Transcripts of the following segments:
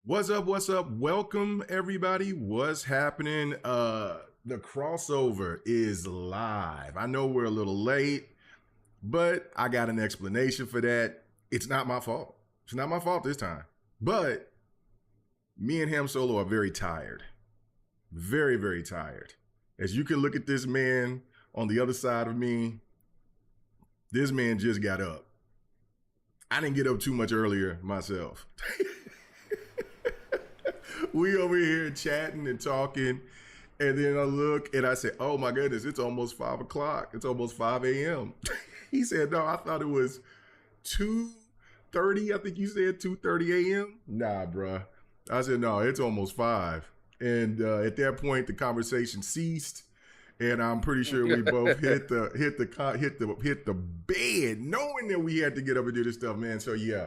What's up? What's up? Welcome everybody. What's happening? The crossover is live. I know we're a little late, but I got an explanation for that. It's not my fault. It's not my fault this time. But me and Ham Solo are very tired. Very, very tired. As you can look at this man on the other side of me, this man just got up. I didn't get up too much earlier myself. We over here chatting and talking, and then I look and I say, "Oh my goodness, it's almost 5 o'clock. It's almost 5 a.m." He said, "No, I thought it was 2:30. I think you said 2:30 a.m." Nah, bruh. I said, "No, it's almost 5." And at that point, the conversation ceased, and I'm pretty sure we both hit the bed, knowing that we had to get up and do this stuff, man. So yeah.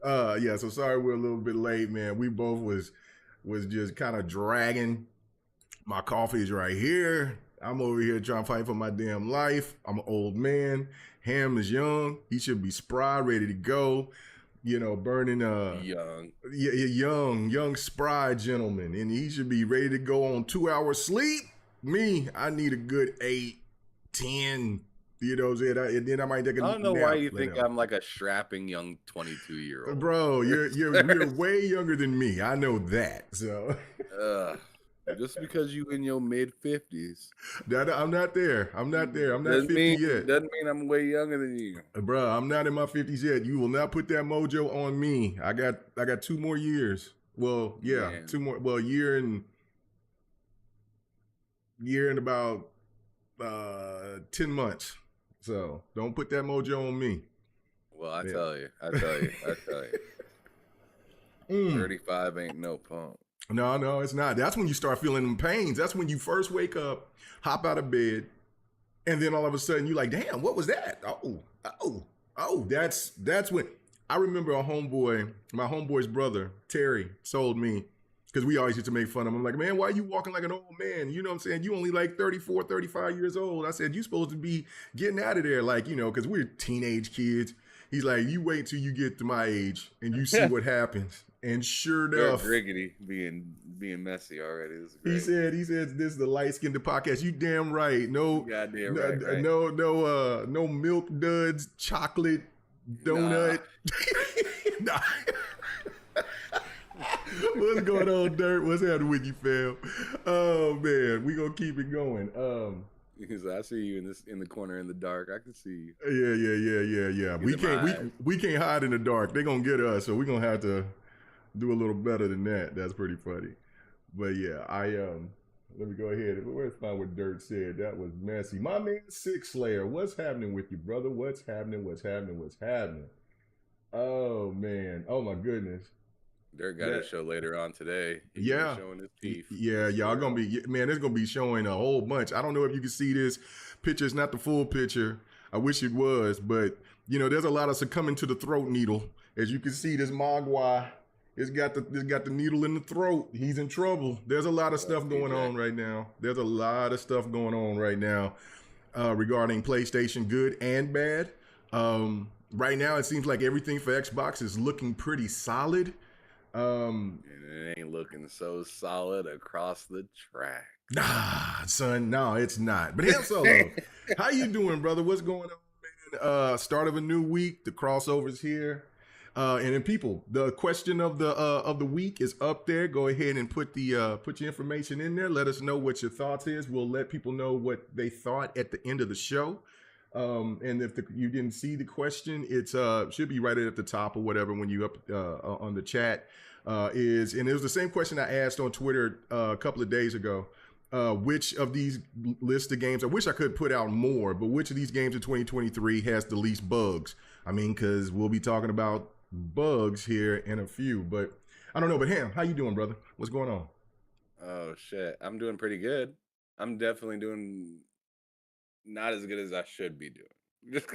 So sorry we're a little bit late, man. We both was just kind of dragging. My coffee is right here. I'm over here trying to fight for my damn life. I'm an old man. Ham is young. He should be spry, ready to go. You know, burning Young. young, spry gentleman, and he should be ready to go on 2 hours sleep. Me, I need a good 8, 10. You know, and then I might take a I nap. don't know why you think Later. I'm like a strapping young 22-year-old. Bro, you're way younger than me. I know that. So Just because you in your mid-50s I'm not there. I'm not there. I'm not doesn't 50 mean yet. doesn't mean I'm way younger than you. Bro, I'm not in my 50s yet. You will not put that mojo on me. I got 2 more years. Well, yeah, Man. 2 more. Well, year and about 10 months. So don't put that mojo on me. Well, I Yeah. tell you. 35 ain't no punk. No, it's not. That's when you start feeling them pains. That's when you first wake up, hop out of bed, and then all of a sudden you're like, damn, what was that? Oh, that's when I remember my homeboy's brother, Terry, told me, because we always used to make fun of him. I'm like, man, why are you walking like an old man? You know what I'm saying? You only like 34, 35 years old. I said, you supposed to be getting out of there, like, because we're teenage kids. He's like, you wait till you get to my age and you see what happens. And sure Dirt enough, Griggity being messy already. This is he great. said this is the light skinned podcast. You damn right. No, Goddamn no, right. no milk duds, chocolate donut. Nah. What's going on, Dirt? What's happening with you, fam? Oh man, we gonna keep it going. Because I see you in the corner in the dark. I can see you. Yeah. We can't hide in the dark. They're gonna get us, so we're gonna have to do a little better than that. That's pretty funny. But yeah, let me go ahead. Where's find what Dirt said? That was messy. My man Six Slayer, what's happening with you, brother? What's happening? Oh man. Oh my goodness. Dirt got his show later on today. He's gonna be Yeah. showing his teeth. Yeah, y'all gonna be, man, it's gonna be showing a whole bunch. I don't know if you can see this picture. It's not the full picture. I wish it was, but there's a lot of succumbing to the throat needle. As you can see, this Mogwai, it's got the needle in the throat. He's in trouble. There's a lot of stuff going on right now. Regarding PlayStation, good and bad. Right now, it seems like everything for Xbox is looking pretty solid. And it ain't looking so solid across the track. Nah, son, no, it's not. But Ham Solo, how you doing, brother? What's going on, man? Start of a new week. The crossover's here. And then people, the question of the week is up there. Go ahead and put your information in there. Let us know what your thoughts is. We'll let people know what they thought at the end of the show. And if you didn't see the question, it's should be right at the top or whatever when you up on the chat. And it was the same question I asked on Twitter a couple of days ago. Which of these list of games, I wish I could put out more, but which of these games in 2023 has the least bugs? I mean, because we'll be talking about bugs here in a few, but I don't know. But Ham, how you doing, brother? What's going on? Oh shit, I'm doing pretty good. I'm definitely doing not as good as I should be doing, just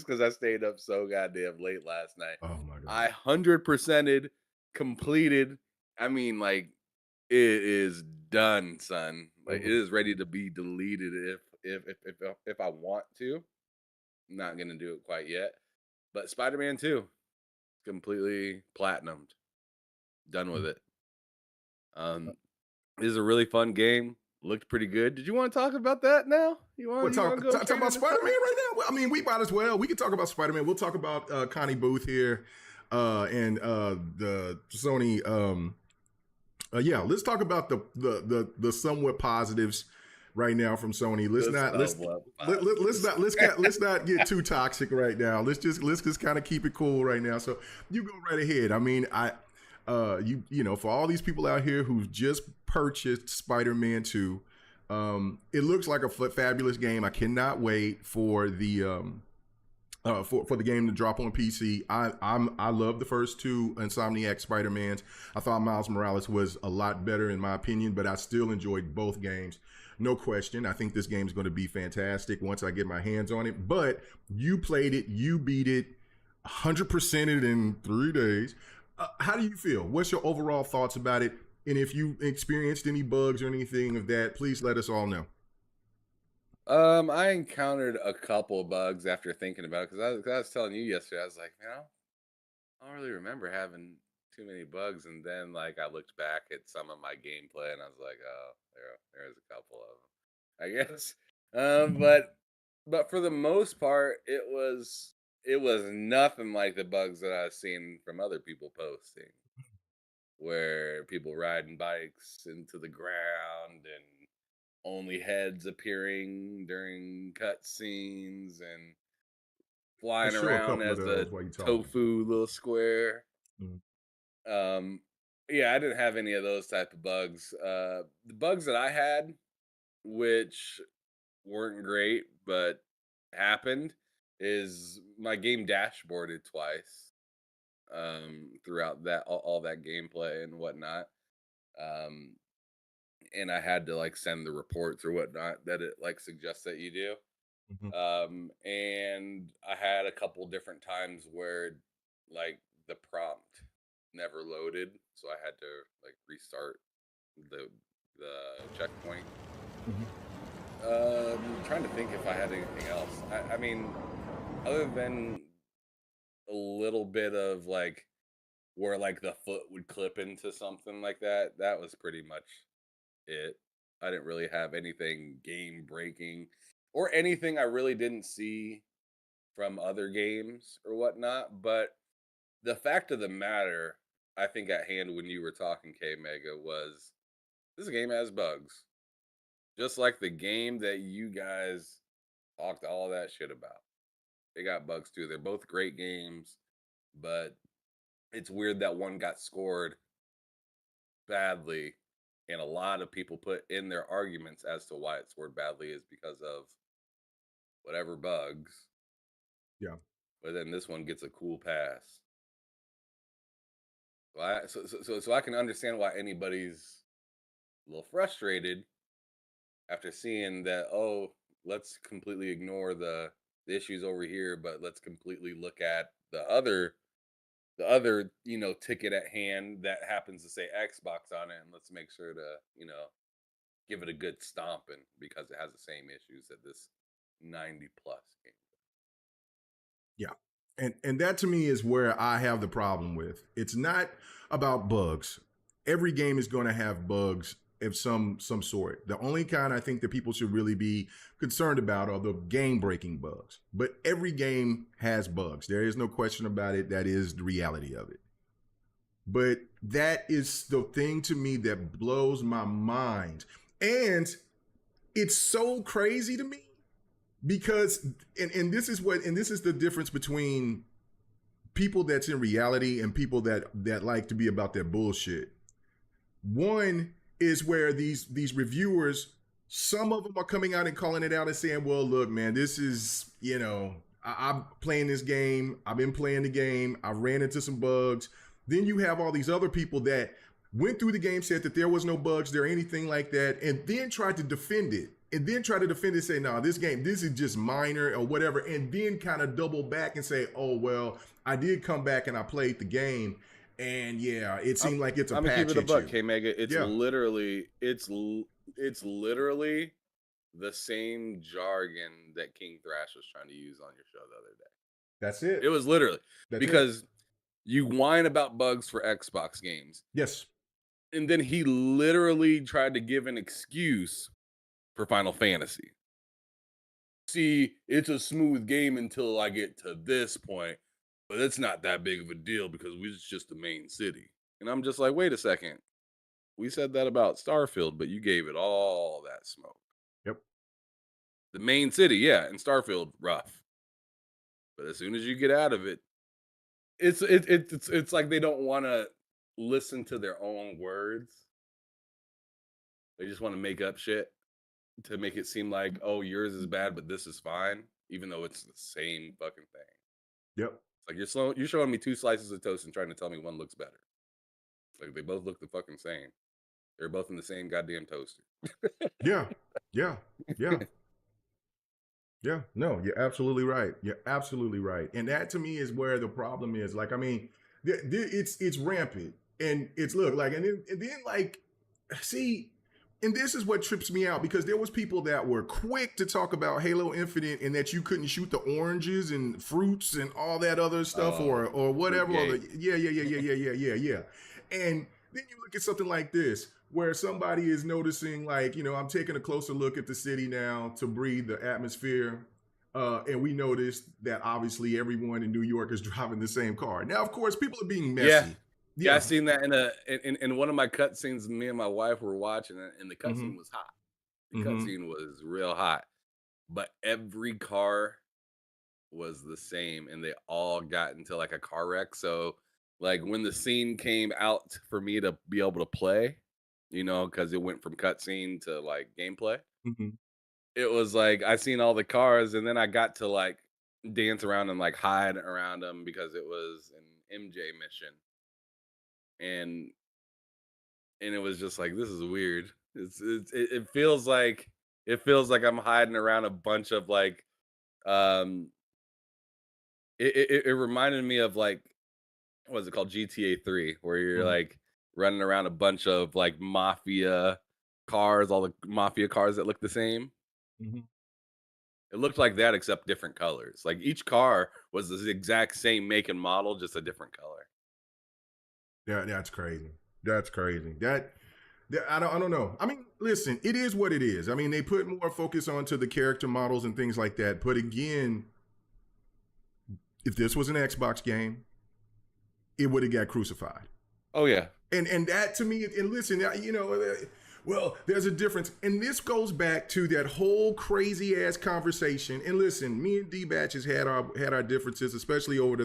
because I stayed up so goddamn late last night. Oh my I god. 100%ed, completed. I mean, like, it is done, son. Like, it is ready to be deleted if I want to. I'm not gonna do it quite yet. But Spider-Man 2, completely platinumed. Done with Mm. it. This is a really fun game. Looked pretty good. Did you want to talk about that now? We'll You want to go talk straight about into Spider Man that? right now. Well, I mean, we might as well. We can talk about Spider Man. We'll talk about Connie Booth here, and the Sony. Yeah, let's talk about the somewhat positives right now from Sony. Let's The not somewhat let's not get too toxic right now. Let's just kind of keep it cool right now. So you go right ahead. I mean, you know, for all these people out here who've just purchased Spider-Man 2, it looks like a fabulous game. I cannot wait for the for the game to drop on PC. I love the first two Insomniac Spider-Mans. I thought Miles Morales was a lot better in my opinion, but I still enjoyed both games. No question. I think this game is going to be fantastic once I get my hands on it. But you played it, you beat it, 100% it in 3 days. How do you feel? What's your overall thoughts about it? And if you experienced any bugs or anything of that, please let us all know. I encountered a couple bugs after thinking about it because I was telling you yesterday. I was like, man, I don't really remember having too many bugs. And then like I looked back at some of my gameplay and I was like, oh, there's a couple of them, I guess. But for the most part, it was nothing like the bugs that I've seen from other people posting, where people riding bikes into the ground and only heads appearing during cutscenes and Let's flying show a around couple of as a those while you're talking. tofu little square. Mhm. Um, yeah, I didn't have any of those type of bugs. The bugs that I had, which weren't great but happened, is my game dashboarded twice throughout all that gameplay and whatnot. Um, and I had to like send the reports or whatnot that it like suggests that you do. Mhm. And I had a couple different times where like the prompt never loaded, so I had to like restart the checkpoint. Mhm. Trying to think if I had anything else. I mean, other than a little bit of like where like the foot would clip into something like that, that was pretty much it. I didn't really have anything game breaking or anything I really didn't see from other games or whatnot. But the fact of the matter, I think at hand when you were talking K Mega was this game has bugs. Just like the game that you guys talked all that shit about. They got bugs too. They're both great games, but it's weird that one got scored badly. And a lot of people put in their arguments as to why it scored badly is because of whatever bugs. Yeah. But then this one gets a cool pass. So I can understand why anybody's a little frustrated after seeing that. Oh, let's completely ignore the issues over here, but let's completely look at the other ticket at hand that happens to say Xbox on it, and let's make sure to give it a good stomping because it has the same issues that this 90 plus game. Yeah. And that to me is where I have the problem with. It's not about bugs. Every game is going to have bugs of some sort. The only kind I think that people should really be concerned about are the game breaking bugs. But every game has bugs. There is no question about it. That is the reality of it. But that is the thing to me that blows my mind. And it's so crazy to me because and this is the difference between people that's in reality and people that like to be about their bullshit. One is where these reviewers, some of them are coming out and calling it out and saying, well, look, man, this is, I'm playing this game, I've been playing the game, I ran into some bugs. Then you have all these other people that went through the game, said that there was no bugs there, anything like that, and then tried to defend it. And then try to defend it, say, no, this game, this is just minor or whatever. And then kind of double back and say, oh, well, I did come back and I played the game. And yeah, it I'm seemed like it's a I'm gonna keep patch it a at buck, you. K Mega. Yeah, It's literally the same jargon that King Thrash was trying to use on your show the other day. that's It it. was literally That's it. because You whine about bugs for Xbox games. Yes. And then he literally tried to give an excuse for Final Fantasy. See, it's a smooth game until I get to this point, but it's not that big of a deal because it's just the main city. And I'm just like, wait a second. We said that about Starfield, but you gave it all that smoke. Yep. The main city, yeah, and Starfield, rough. But as soon as you get out of it, it's like they don't want to listen to their own words. They just want to make up shit to make it seem like, oh, yours is bad, but this is fine, even though it's the same fucking thing. Yep. It's like you're showing me two slices of toast and trying to tell me one looks better. Like they both look the fucking same. They're both in the same goddamn toaster. Yeah. Yeah. Yeah. Yeah, no, you're absolutely right. You're absolutely right. And that to me is where the problem is. Like, I mean, it's rampant. And it's look like, and then like, see, and this is what trips me out because there was people that were quick to talk about Halo Infinite and that you couldn't shoot the oranges and fruits and all that other stuff or whatever. Or yeah. And then you look at something like this where somebody is noticing, like, I'm taking a closer look at the city now to breathe the atmosphere. And we noticed that obviously everyone in New York is driving the same car. Now, of course, people are being messy. Yeah, I seen that in one of my cutscenes. Me and my wife were watching it, and the cutscene was hot. The cutscene was real hot, but every car was the same, and they all got into like a car wreck. So, like when the scene came out for me to be able to play, because it went from cutscene to like gameplay. It was like I seen all the cars, and then I got to like dance around and like hide around them because it was an MJ mission, and it was just like, this is weird. It feels like I'm hiding around a bunch of like um it reminded me of like, what is it called, GTA 3, where you're like running around a bunch of like mafia cars, all the mafia cars that look the same. It looked like that except different colors. Like each car was the exact same make and model, just a different color. Yeah, that's crazy. That's crazy. I don't know. I mean, listen, it is what it is. I mean, they put more focus onto the character models and things like that. But again, if this was an Xbox game, it would have got crucified. Oh yeah. And that to me, and listen, well, there's a difference. And this goes back to that whole crazy ass conversation. And listen, me and D-Batches had our differences, especially over the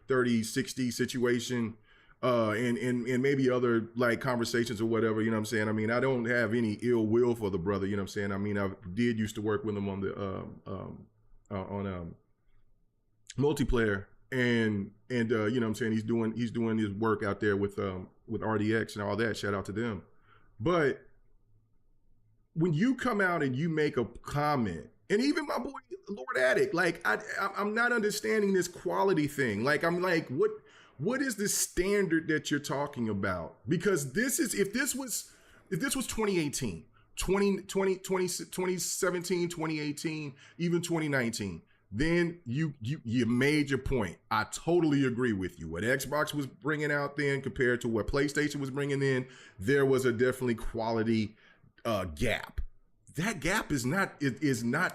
30-60 situation. And maybe other like conversations or whatever, you know what I'm saying? I mean, I don't have any ill will for the brother, you know what I'm saying? I mean, I did used to work with him on the multiplayer and you know what I'm saying? He's doing his work out there with RDX and all that. Shout out to them. But when you come out and you make a comment, and even my boy Lord Addict, like I'm not understanding this quality thing. Like I'm like, what is the standard that you're talking about? Because this is, if this was 2018, 2017, 2018, even 2019, then you made your point. I totally agree with you. What Xbox was bringing out then compared to what PlayStation was bringing in, there was a definitely quality gap. That gap is not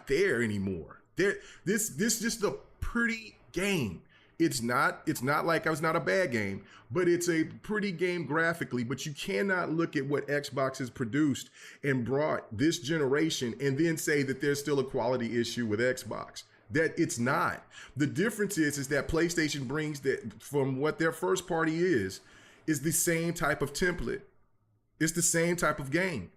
there anymore. This just a pretty game. It's not like it's not a bad game, but it's a pretty game graphically. But you cannot look at what Xbox has produced and brought this generation and then say that there's still a quality issue with Xbox. That it's not. The difference is that PlayStation brings that from what their first party is the same type of template. It's the same type of game.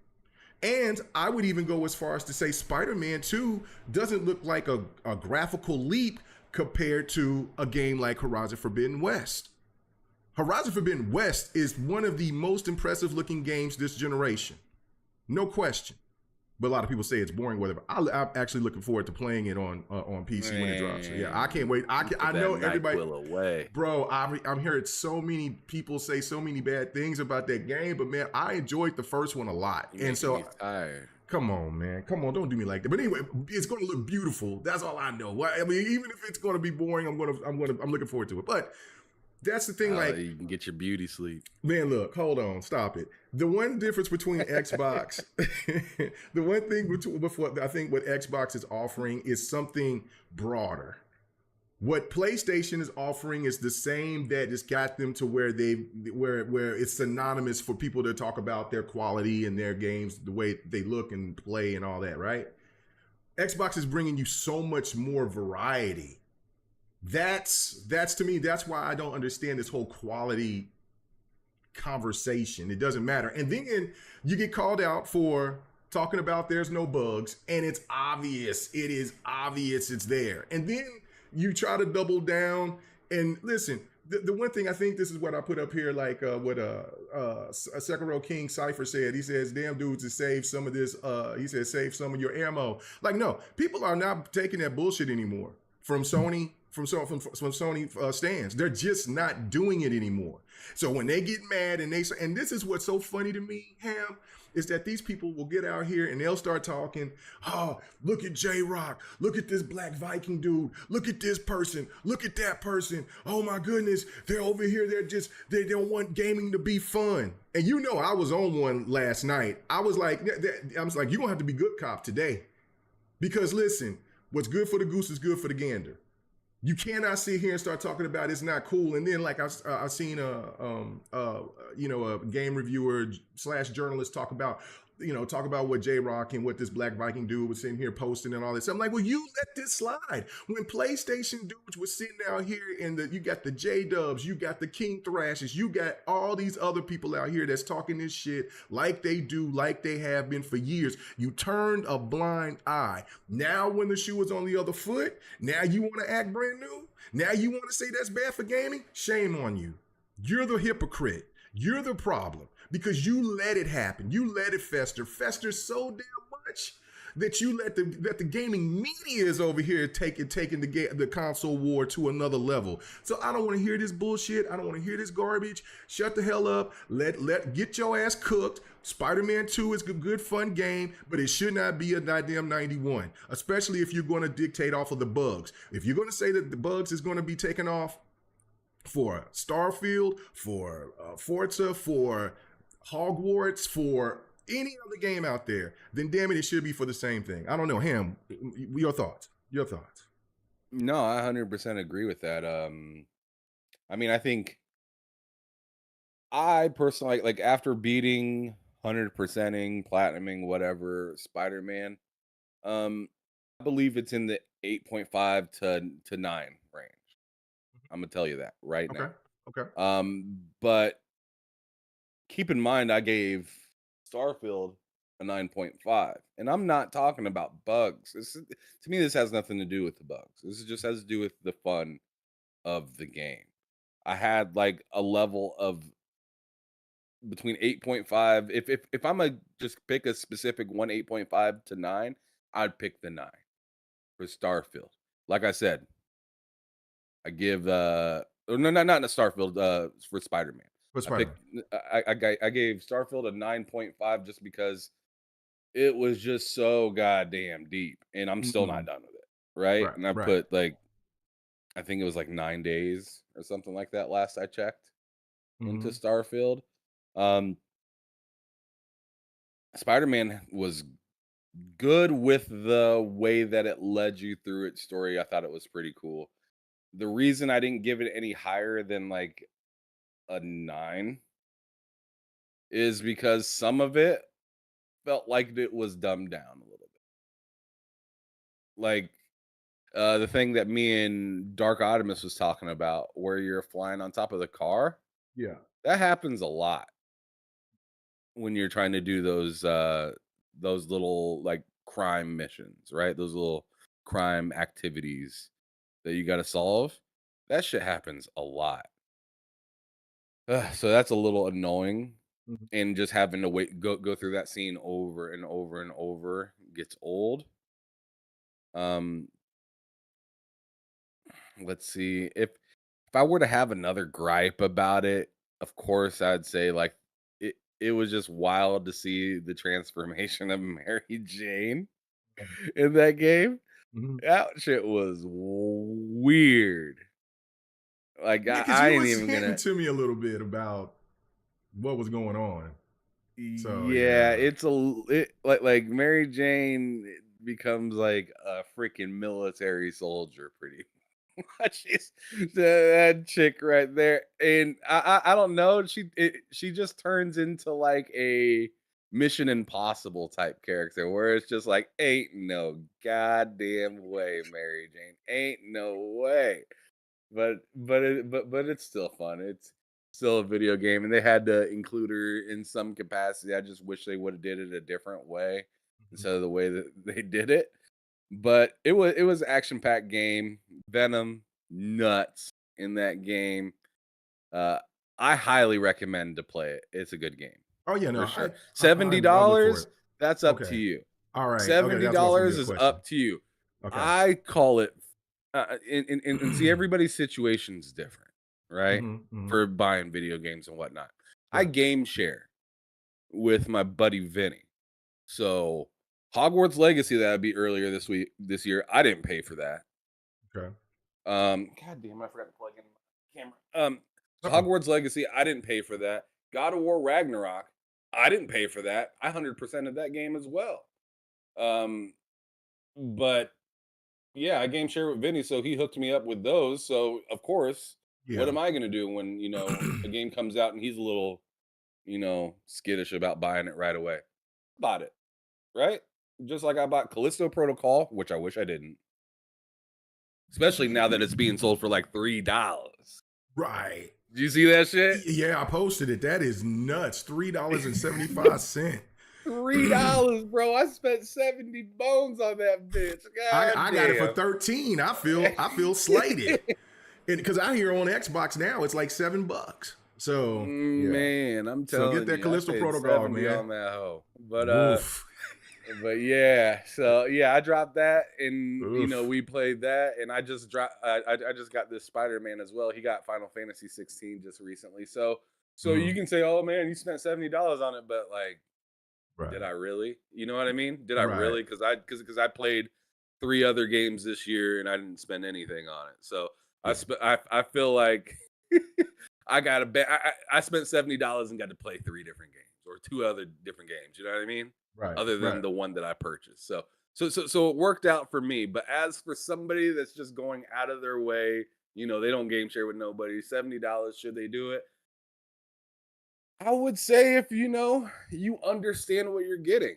And I would even go as far as to say Spider-Man 2 doesn't look like a graphical leap compared to a game like Horizon Forbidden West. Horizon Forbidden West is one of the most impressive looking games this generation. No question. But a lot of people say it's boring, whatever. I'm actually looking forward to playing it on PC when it drops. So yeah, I can't wait. I know everybody. Away. Bro, I'm hearing so many people say so many bad things about that game, but man, I enjoyed the first one a lot. And so tired. Come on, man. Come on, don't do me like that. But anyway, it's going to look beautiful. That's all I know. I mean, even if it's going to be boring, I'm looking forward to it. But that's the thing. Like, You can get your beauty sleep. man, look, hold on, stop it. The one difference between Xbox, the one thing before I think what Xbox is offering is something broader. What PlayStation is offering is the same that just got them to where where it's synonymous for people to talk about their quality and their games, the way they look and play and all that, right? Xbox is bringing you so much more variety. That's to me, that's why I don't understand this whole quality conversation. It doesn't matter. And then you get called out for talking about there's no bugs, and it's obvious. It is obvious it's there. And then you try to double down and listen. The one thing I think this is what I put up here, like what Sekiro King Cypher said. He says, "Damn dudes, to save some of this." He says, "Save some of your ammo." Like, no, people are not taking that bullshit anymore from Sony. From Sony stands, they're just not doing it anymore. So when they get mad and and this is what's so funny to me, Ham, is that these people will get out here and they'll start talking. Oh, look at J Rock. Look at this Black Viking dude. Look at this person. Look at that person. Oh my goodness, they're over here. They don't want gaming to be fun. And you know, I was on one last night. I was like, you're gonna have to be good cop today, because listen, what's good for the goose is good for the gander. You cannot sit here and start talking about it's not cool, and then like I've seen a game reviewer slash journalist talk about what J Rock and what this Black Viking dude was sitting here posting and all this. I'm like, well, you let this slide. When PlayStation dudes were sitting out here and you got the J Dubs, you got the King Thrashes, you got all these other people out here that's talking this shit like they do, like they have been for years. You turned a blind eye. Now when the shoe is on the other foot, now you want to act brand new? Now you want to say that's bad for gaming? Shame on you. You're the hypocrite. You're the problem, because you let it happen. You let it fester so damn much that you let the gaming media is over here taking the console war to another level. So I don't want to hear this bullshit. I don't want to hear this garbage. Shut the hell up. Let get your ass cooked. Spider-Man 2 is a good fun game, but it should not be a goddamn 91, especially if you're going to dictate off of the bugs. If you're going to say that the bugs is going to be taken off for Starfield, for Forza, for Hogwarts, for any other game out there, then damn it should be for the same thing. I don't know. Ham, your thoughts. No, I 100% agree with that. I mean, I think I personally like after beating 100%ing, platinuming, whatever Spider-Man, I believe it's in the 8.5 to 9 range. I'm gonna tell you that right Okay. now. Okay. But keep in mind, I gave Starfield a 9.5, and I'm not talking about bugs. To me, this has nothing to do with the bugs. This just has to do with the fun of the game. I had like a level of between 8.5. If I'm gonna just pick a specific one, 8.5 to 9, I'd pick the 9 for Starfield. Like I said, I give oh, no, not a Starfield, for Spider-Man. For I Spider-Man. picked I gave Starfield a 9.5 just because it was just so goddamn deep, and I'm still not Mm, done with it, right? right. And I Right. put like I think it was like 9 days or something like that last I checked into Mm-hmm. Starfield. Um Spider-Man was good with the way that it led you through its story. I thought it was pretty cool. The reason I didn't give it any higher than like a 9 is because some of it felt like it was dumbed down a little bit. Like the thing that me and Dark Optimus was talking about, where you're flying on top of the car, Yeah. that happens a lot when you're trying to do those little like crime missions, right? Those little crime activities that you got to solve. That shit happens a lot. So that's a little annoying, Mhm. and just having to go through that scene over and over and over gets old. Um, let's see if I were to have another gripe about it, of course I'd say like it was just wild to see the transformation of Mary Jane in that game. Mhm. That shit was weird. Like Yeah, because I you ain't was even hinting gonna. to me a little bit about what was going on. So Yeah, yeah. it's like Mary Jane becomes like a freaking military soldier pretty much. She's that chick right there, and I don't know. She just turns into like a Mission Impossible type character, where it's just like, ain't no goddamn way, Mary Jane, ain't no way. But it's still fun. It's still a video game, and they had to include her in some capacity. I just wish they would have did it a different way Mhm. instead of the way that they did it. But it was action packed game. Venom nuts in that game. Uh, I highly recommend to play it. It's a good game Oh yeah, no, for sure. I seventy look for it. dollars. That's up to Okay. you. All right. Okay, seventy that's what's gonna be dollars a is question. up to you. Okay. I call it and see everybody's situation's different, right? Hmm. For buying video games and whatnot. I Right. game share with my buddy Vinny. So Hogwarts Legacy that I beat earlier this year, I didn't pay for that. Okay. God damn, I forgot to plug in my camera. Uh-oh. Hogwarts Legacy, I didn't pay for that. God of War Ragnarok, I didn't pay for that. I 100% of that game as well. Um, but yeah, I game share with Vinny, so he hooked me up with those. So of course, what Yeah. am I gonna do when a game comes out and he's a little skittish about buying it right away? Bought it, right? Just like I bought Callisto Protocol, which I wish I didn't, especially now that it's being sold for like $3. Right. Did you see that shit? Yeah, I posted it. That is nuts. $3.75. $3, bro. I spent 70 bones on that bitch. God I got it for damn. 13. I feel slighted. And because I hear on Xbox now it's like $7. So yeah. Man, I'm So get telling that you, I Callisto paid Protocol, 70 man. on that hoe. Oof. But yeah, so yeah, I dropped that, and Oof. we played that, and I just dropped. I just got this Spider-Man as well. He got Final Fantasy 16 just recently, so you Mhm. can say, oh man, you spent $70 on it, but like, did Right. I really? You know what I mean? Did I Right. really? Because I played 3 other games this year and I didn't spend anything on it. So Yeah. I feel like I got a bet. I spent $70 and got to play 3 different games or 2 other different games. You know what I mean? Right. Other than Right. the one that I purchased. So it worked out for me. But as for somebody that's just going out of their way, they don't game share with nobody. $70, should they do it? I would say if you understand what you're getting.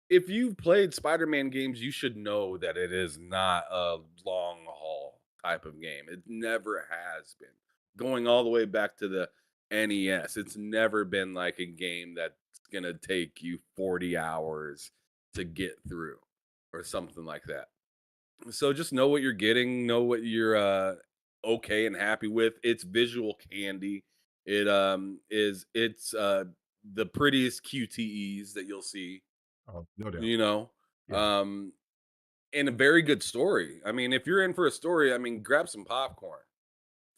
If you've played Spider-Man games, you should know that it is not a long haul type of game. It never has been. Going all the way back to the NES, it's never been like a game that's going to take you 40 hours to get through or something like that. So just know what you're getting, know what you're okay and happy with. It's visual candy. It's the prettiest QTEs that you'll see, Oh, no doubt. you know. Yeah. Um and a very good story. I mean, if you're in for a story, I mean, grab some popcorn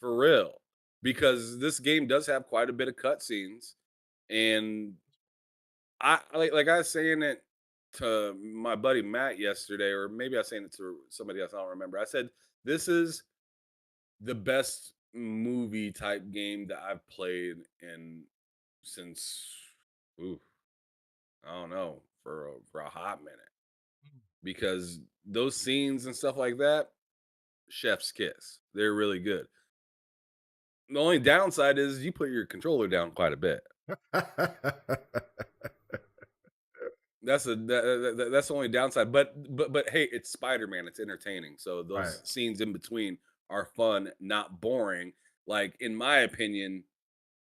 for real. Because this game does have quite a bit of cutscenes. And like I was saying it to my buddy Matt yesterday, or maybe I was saying it to somebody else. I don't remember. I said this is the best movie type game that I've played in since, ooh, I don't know, for a hot minute, because those scenes and stuff like that, chef's kiss. They're really good. The only downside is you put your controller down quite a bit. That's the only downside. But hey, it's Spider-Man. It's entertaining. So Right. those scenes in between are fun, not boring. Like in my opinion,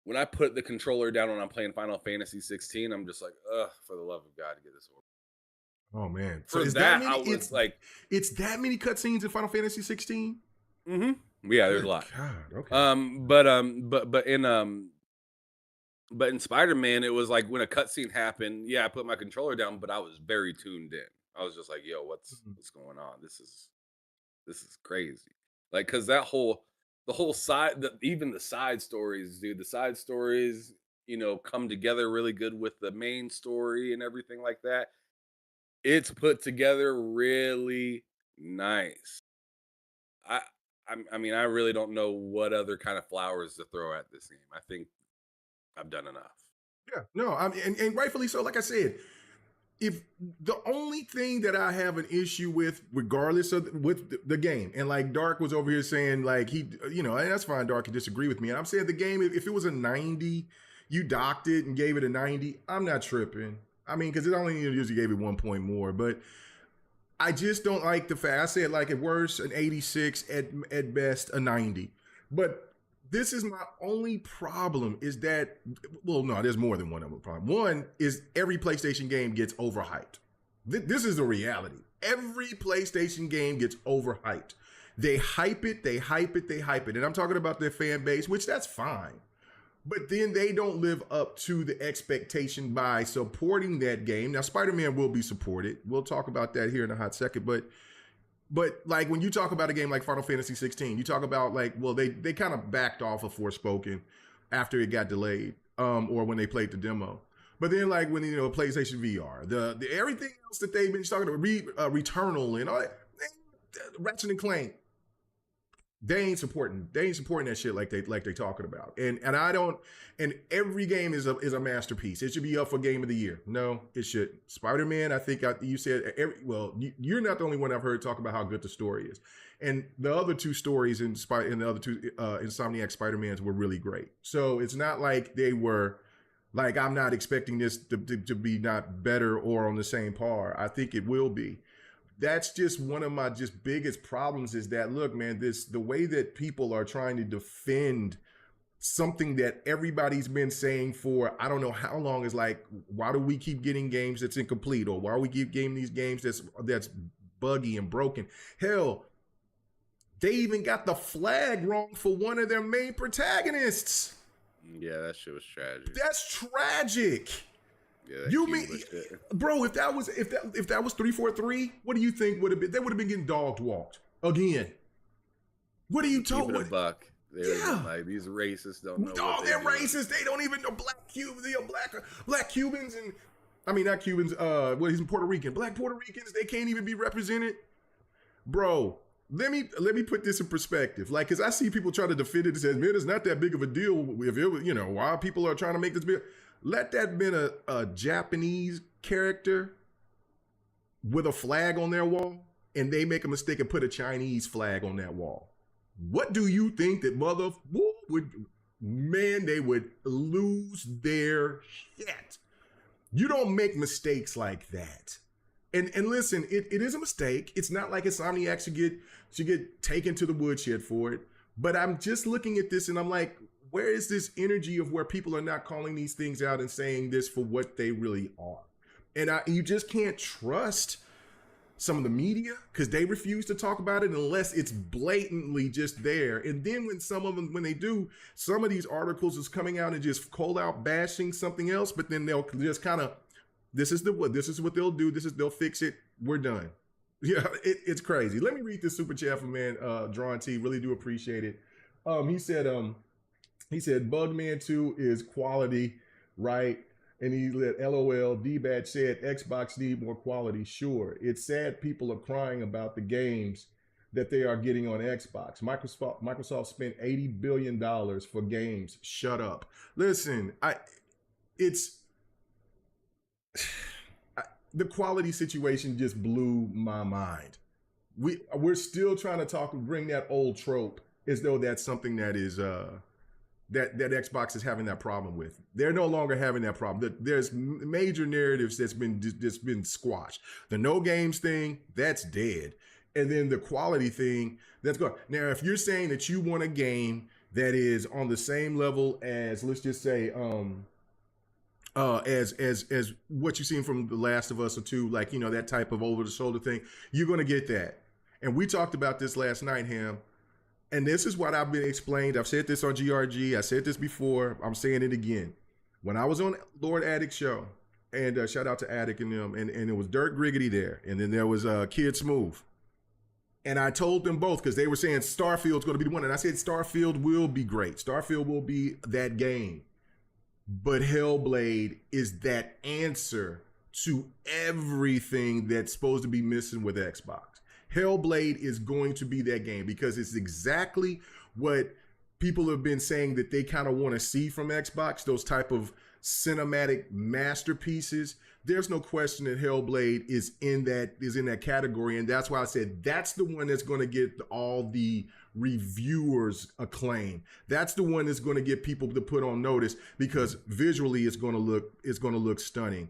when I put the controller down when I'm playing Final Fantasy 16, I'm just like, ugh, for the love of God, to get this over. Oh man. So For is that that, I many? was like, It's that many cutscenes in Final Fantasy 16? yeah, there's a Good lot. God. Okay. Um, but um, but but in um, but in Spider Man, it was like when a cutscene happened. Yeah, I put my controller down, but I was very tuned in. I was just like, yo, what's Mhm. what's going on? This is crazy. Like, cause the whole side, even the side stories, dude, the side stories, come together really good with the main story and everything like that. It's put together really nice. I I mean, I really don't know what other kind of flowers to throw at this game. I think I've done enough. Yeah, no, and rightfully so. Like I said, if the only thing that I have an issue with, regardless of with the game, and like Dark was over here saying like he, and that's fine. Dark can disagree with me, and I'm saying the game, if it was a 90, you docked it and gave it a 90. I'm not tripping. I mean, because it only usually gave it 1 point more, but I just don't like the fact. I said like at worst an 86, at best a 90. But this is my only problem is that, well, no, there's more than one of them problem. One is every PlayStation game gets overhyped. This is the reality. Every PlayStation game gets overhyped. They hype it, they hype it, they hype it. And I'm talking about their fan base, which that's fine. But then they don't live up to the expectation by supporting that game. Now, Spider-Man will be supported. We'll talk about that here in a hot second. But like when you talk about a game like Final Fantasy 16, you talk about like, well, they kind of backed off of Forspoken after it got delayed, or when they played the demo. But then like when PlayStation VR, the everything else that they've been talking about, Returnal and all that, Ratchet and Clank. They ain't supporting that shit like they talking about. And I don't, and every game is a masterpiece. It should be up for game of the year. No, it shouldn't. Spider-Man, I think you said you're not the only one I've heard talk about how good the story is. And the other two stories in the other two Insomniac Spider-Mans were really great. So it's not like they were like, I'm not expecting this to be not better or on the same par. I think it will be. That's just one of my just biggest problems is that, look, man, the way that people are trying to defend something that everybody's been saying for I don't know how long is like, why do we keep getting games that's incomplete, or why do we keep getting these games that's buggy and broken? Hell, they even got the flag wrong for one of their main protagonists. Yeah, that shit was tragic. That's tragic. Yeah, you mean, bro? If that was 343, what do you think would have been? They would have been getting dog walked again. What are you talking about? Buck. Yeah, like these racists don't know. Oh, they're racist. They don't even know black Cubans, and I mean not Cubans. He's Puerto Rican. Black Puerto Ricans. They can't even be represented, bro. Let me put this in perspective. Like, because I see people try to defend it and says, man, it's not that big of a deal. If it was, why people are trying to make this big. Let that been a Japanese character with a flag on their wall, and they make a mistake and put a Chinese flag on that wall. What do you think that they would lose their shit. You don't make mistakes like that. And listen, it is a mistake. It's not like Insomniac should get taken to the woodshed for it. But I'm just looking at this and I'm like, where is this energy of where people are not calling these things out and saying this for what they really are? And you just can't trust some of the media because they refuse to talk about it unless it's blatantly just there. And then when some of them, when they do, some of these articles is coming out and just cold out bashing something else, but then they'll just kind of, this is what they'll do. They'll fix it. We're done. Yeah, it's crazy. Let me read this super chat from man, Drawn T. Really do appreciate it. He said, Bugman 2 is quality, right? And he let LOL, D-Batch said, Xbox need more quality. Sure. It's sad people are crying about the games that they are getting on Xbox. Microsoft spent $80 billion for games. Shut up. Listen, the quality situation just blew my mind. We're still trying to bring that old trope as though that's something that is that Xbox is having that problem with. They're no longer having that problem. There's major narratives that's been squashed. The no games thing, that's dead. And then the quality thing, that's gone. Now, if you're saying that you want a game that is on the same level as, let's just say, as what you've seen from The Last of Us or 2, like, that type of over the shoulder thing, you're going to get that. And we talked about this last night, Ham. And this is what I've been explained. I've said this on GRG. I said this before. I'm saying it again. When I was on Lord Attic's show, and shout out to Attic and them, and it was Dirk Griggity there, and then there was Kid Smooth. And I told them both, because they were saying Starfield's going to be the one. And I said Starfield will be great. Starfield will be that game. But Hellblade is that answer to everything that's supposed to be missing with Xbox. Hellblade is going to be that game because it's exactly what people have been saying that they kind of want to see from Xbox, those type of cinematic masterpieces. There's no question that Hellblade is in that category, and that's why I said that's the one that's going to get all the reviewers acclaim. That's the one that's going to get people to put on notice because visually it's going to look stunning.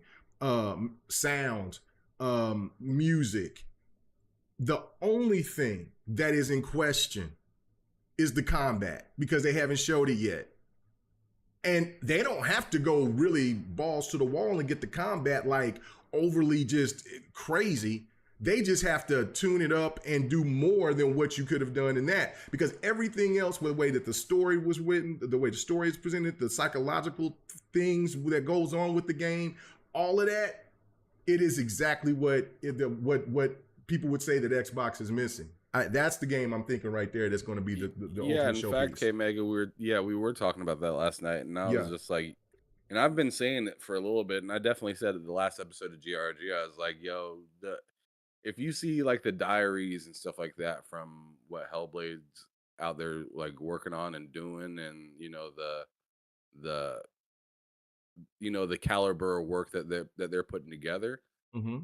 Sound, music. The only thing that is in question is the combat because they haven't showed it yet. And they don't have to go really balls to the wall and get the combat like overly just crazy. They just have to tune it up and do more than what you could have done in that. Because everything else, with the way that the story was written, the way the story is presented, the psychological things that goes on with the game, all of that, it is exactly what people would say that Xbox is missing. That's the game I'm thinking right there. That's going to be the ultimate showpiece. In fact, K Mega, we were talking about that last night, and I was just like, and I've been saying it for a little bit, and I definitely said it the last episode of GRG. I was like, yo, if you see like the diaries and stuff like that from what Hellblade's out there like working on and doing, and the the caliber of work that they're putting together. Mm-hmm.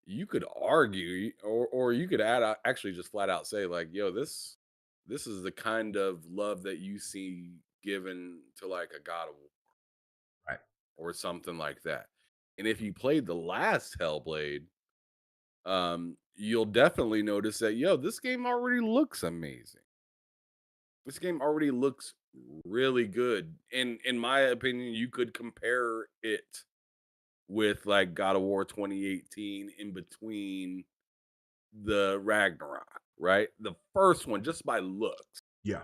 You could argue, or you could actually just flat out say like, yo, this is the kind of love that you see given to like a God of War, Right, or something like that. And if you played the last Hellblade, you'll definitely notice that, yo, this game already looks amazing. This game already looks really good. In my opinion, you could compare it with like God of War 2018 in between the Ragnarok, right? The first one, just by looks, yeah,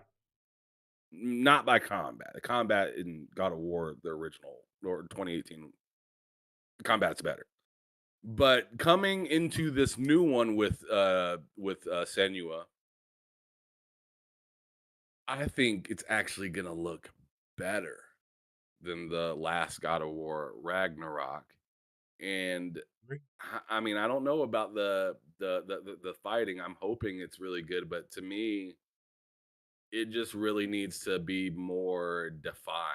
not by combat. The combat in God of War, the original or 2018, the combat's better. But coming into this new one with Senua, I think it's actually gonna look better than the last God of War Ragnarok. And I mean, I don't know about the fighting. I'm hoping it's really good, but to me, it just really needs to be more defined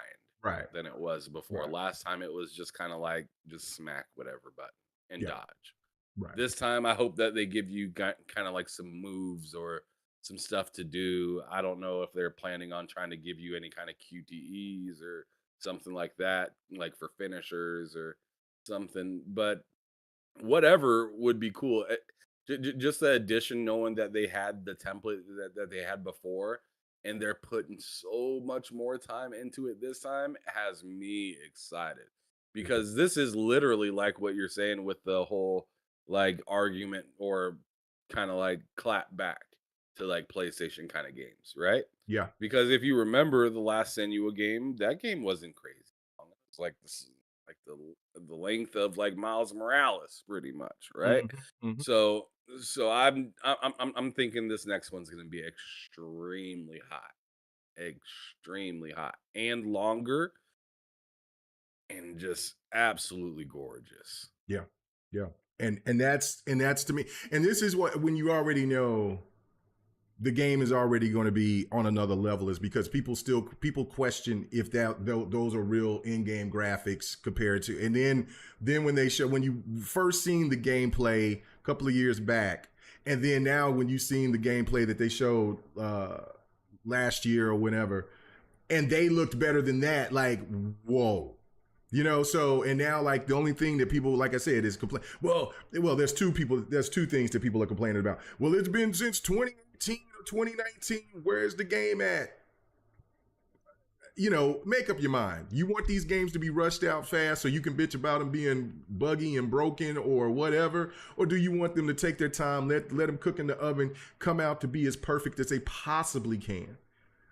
right, than it was before. right, Last time it was just kind of like just smack whatever button and yeah, dodge. right, This time I hope that they give you kind of like some moves or some stuff to do. I don't know if they're planning on trying to give you any kind of QTEs or something like that, like for finishers or something, but whatever would be cool. Just the addition, knowing that they had the template that they had before, and they're putting so much more time into it this time, has me excited because this is literally like what you're saying with the whole like argument or kind of like clap back to like PlayStation kind of games, right? yeah, Because if you remember the last Senua game, that game wasn't crazy long. It's like this, like the length of like Miles Morales, pretty much, right? mm-hmm, mm-hmm. So I'm thinking this next one's gonna be extremely hot, and longer, and just absolutely gorgeous. Yeah, yeah, and that's to me, and this is what when you already know the game is already going to be on another level is because people question if those are real in-game graphics compared to, and then when you first seen the gameplay a couple of years back, and then now when you seen the gameplay that they showed last year or whenever, and they looked better than that, like whoa. So and now like the only thing that people, like I said, is complain. Well, there's two things that people are complaining about. Well, it's been since 2018 or 2019. Where's the game at? Make up your mind. You want these games to be rushed out fast so you can bitch about them being buggy and broken or whatever, or do you want them to take their time, let them cook in the oven, come out to be as perfect as they possibly can?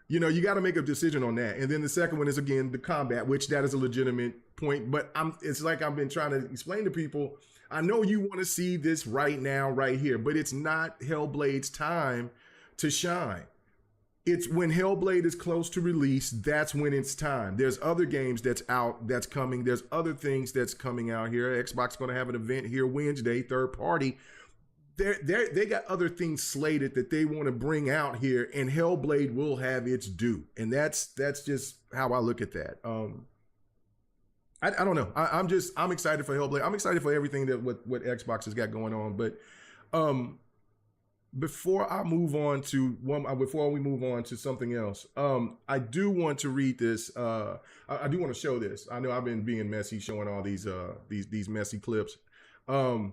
You got to make a decision on that. And then the second one is, again, the combat, which that is a legitimate point. But it's like I've been trying to explain to people, I know you want to see this right now, right here, but it's not Hellblade's time to shine. It's when Hellblade is close to release, that's when it's time. There's other games that's out, that's coming. There's other things that's coming out here. Xbox going to have an event here Wednesday, third party. they got other things slated that they want to bring out here, and Hellblade will have its due, and that's just how I look at that. I don't know. I'm excited for Hellblade. I'm excited for everything that what Xbox has got going on. But before we move on to something else, I do want to read this. I do want to show this. I know I've been being messy, showing all these messy clips. And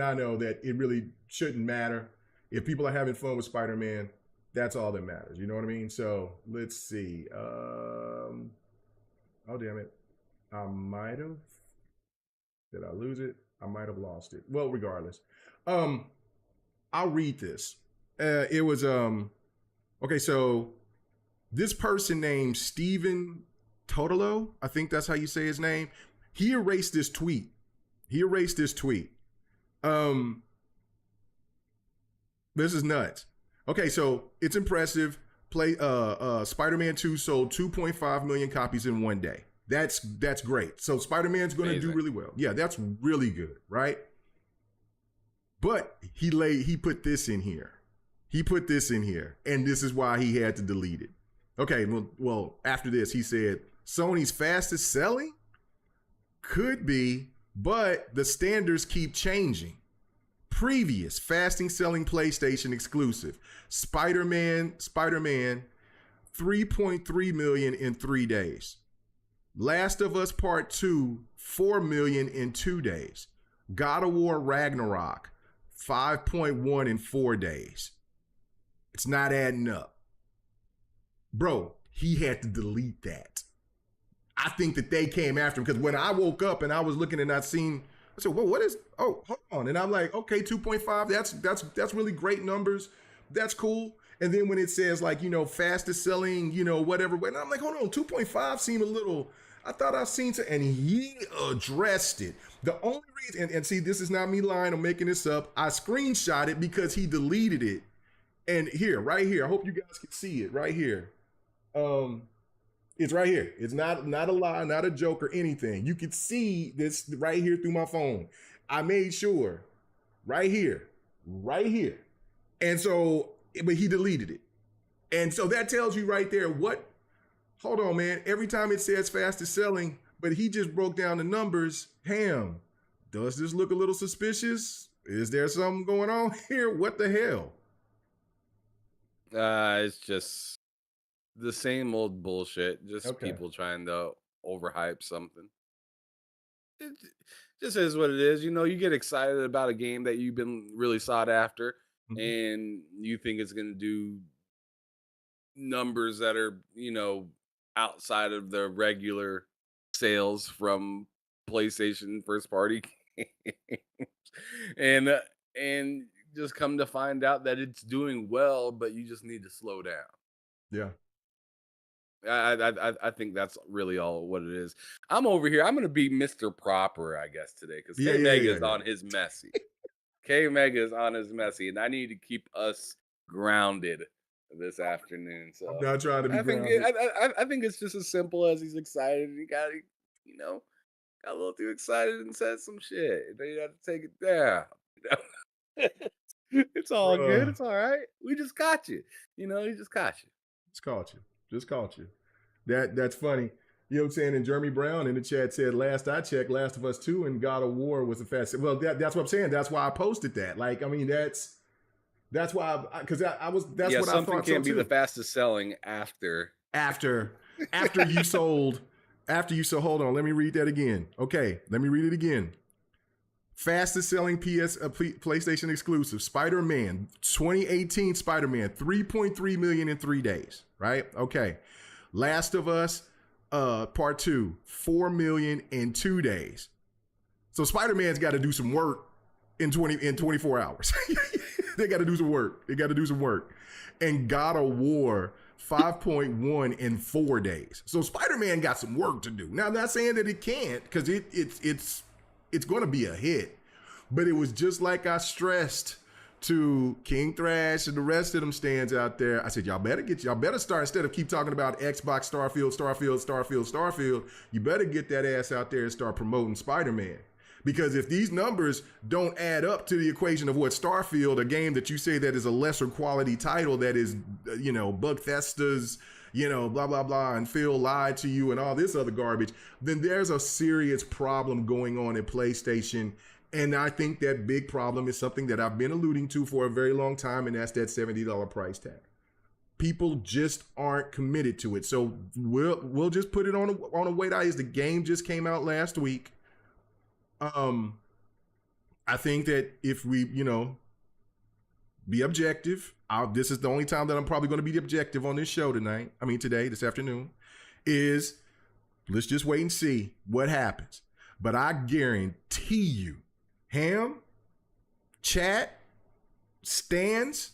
I know that it really shouldn't matter. If people are having fun with Spider-Man, that's all that matters. You know what I mean? So let's see. Oh, damn it. I might have. Did I lose it? I might have lost it. Well, regardless. I'll read this. It was, okay, so this person named Steven Totolo, I think that's how you say his name. He erased this tweet. This is nuts. Okay, so it's impressive. Spider-Man 2 sold 2.5 million copies in one day. That's great. So Spider-Man's going to do really well. Yeah, that's really good, right? But he put this in here. And this is why he had to delete it. Okay, well, after this, he said, Sony's fastest selling? Could be, but the standards keep changing. Previous fastest selling PlayStation exclusive, Spider-Man, 3.3 million in 3 days. Last of Us Part 2, 4 million in 2 days. God of War Ragnarok, 5.1 in 4 days. It's not adding up. Bro, he had to delete that. I think that they came after him because when I woke up and I was looking and I said, well, what is, oh, hold on. And I'm like, okay, 2.5, that's really great numbers. That's cool. And then when it says like, fastest selling, whatever, and I'm like, hold on, 2.5 seemed a little, I thought I've seen it, and he addressed it. The only reason, and see, this is not me lying, I'm making this up. I screenshot it because he deleted it. And here, right here, I hope you guys can see it right here. It's right here. It's not a lie, not a joke or anything. You can see this right here through my phone. I made sure right here. And so, but he deleted it. And so that tells you right there hold on, man. Every time it says fastest selling, but he just broke down the numbers. Ham, does this look a little suspicious? Is there something going on here? What the hell? It's just the same old bullshit. Just people trying to overhype something. It just is what it is. You get excited about a game that you've been really sought after, and you think it's going to do numbers that are, outside of the regular sales from PlayStation first party games. and just come to find out that it's doing well, but you just need to slow down. Yeah. I think that's really all what it is. I'm over here. I'm gonna be Mr. Proper, I guess, today, because K Mega is on his messy. K Mega is on his messy, and I need to keep us grounded this afternoon. So I'm not trying to be grounded. I think it's just as simple as he's excited. He got a little too excited and said some shit. Then you have to take it down. It's all good. It's all right. We just caught you. He just caught you. Just caught you. That's funny. You know what I'm saying? And Jeremy Brown in the chat said, last I checked, Last of Us 2 and God of War was the fastest. Well, that's what I'm saying. That's why I posted that. Like, I mean, that's why that's what I thought. Something can't be the fastest selling after you sold. Hold on, let me read that again. Okay, let me read it again. Fastest selling PlayStation exclusive, Spider-Man, 2018 Spider-Man, 3.3 million in 3 days, right? Okay. Last of Us, Part 2, 4 million in 2 days. So Spider-Man's got to do some work in 24 hours. They got to do some work. And God of War, 5.1 in 4 days. So Spider-Man got some work to do. Now, I'm not saying that it can't, because it's going to be a hit. But it was just like I stressed to King Thrash and the rest of them stands out there. I said, y'all better start, instead of keep talking about Xbox, Starfield, you better get that ass out there and start promoting Spider-Man. Because if these numbers don't add up to the equation of what Starfield, a game that you say that is a lesser quality title that is, Bethesda's, blah, blah, blah, and Phil lied to you and all this other garbage, then there's a serious problem going on at PlayStation. And I think that big problem is something that I've been alluding to for a very long time, and that's that $70 price tag. People just aren't committed to it. So we'll just put it on a wait eye. The game just came out last week. I think that if we, be objective, this is the only time that I'm probably going to be objective on this show today, this afternoon, is let's just wait and see what happens. But I guarantee you, Ham, chat, stands,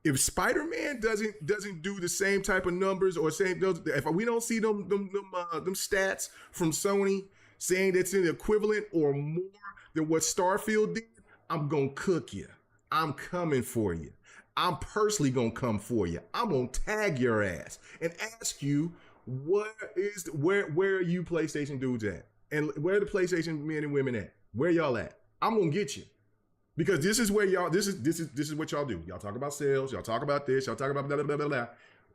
if Spider-Man doesn't do the same type of numbers or if we don't see them stats from Sony saying that's an equivalent or more than what Starfield did, I'm gonna cook you. I'm coming for you. I'm personally gonna come for you. I'm gonna tag your ass and ask you where are you PlayStation dudes at, and where are the PlayStation men and women at? Where y'all at? I'm gonna get you. Because this is where y'all, this is what y'all do. Y'all talk about sales, y'all talk about this, y'all talk about blah, blah, blah, blah, blah.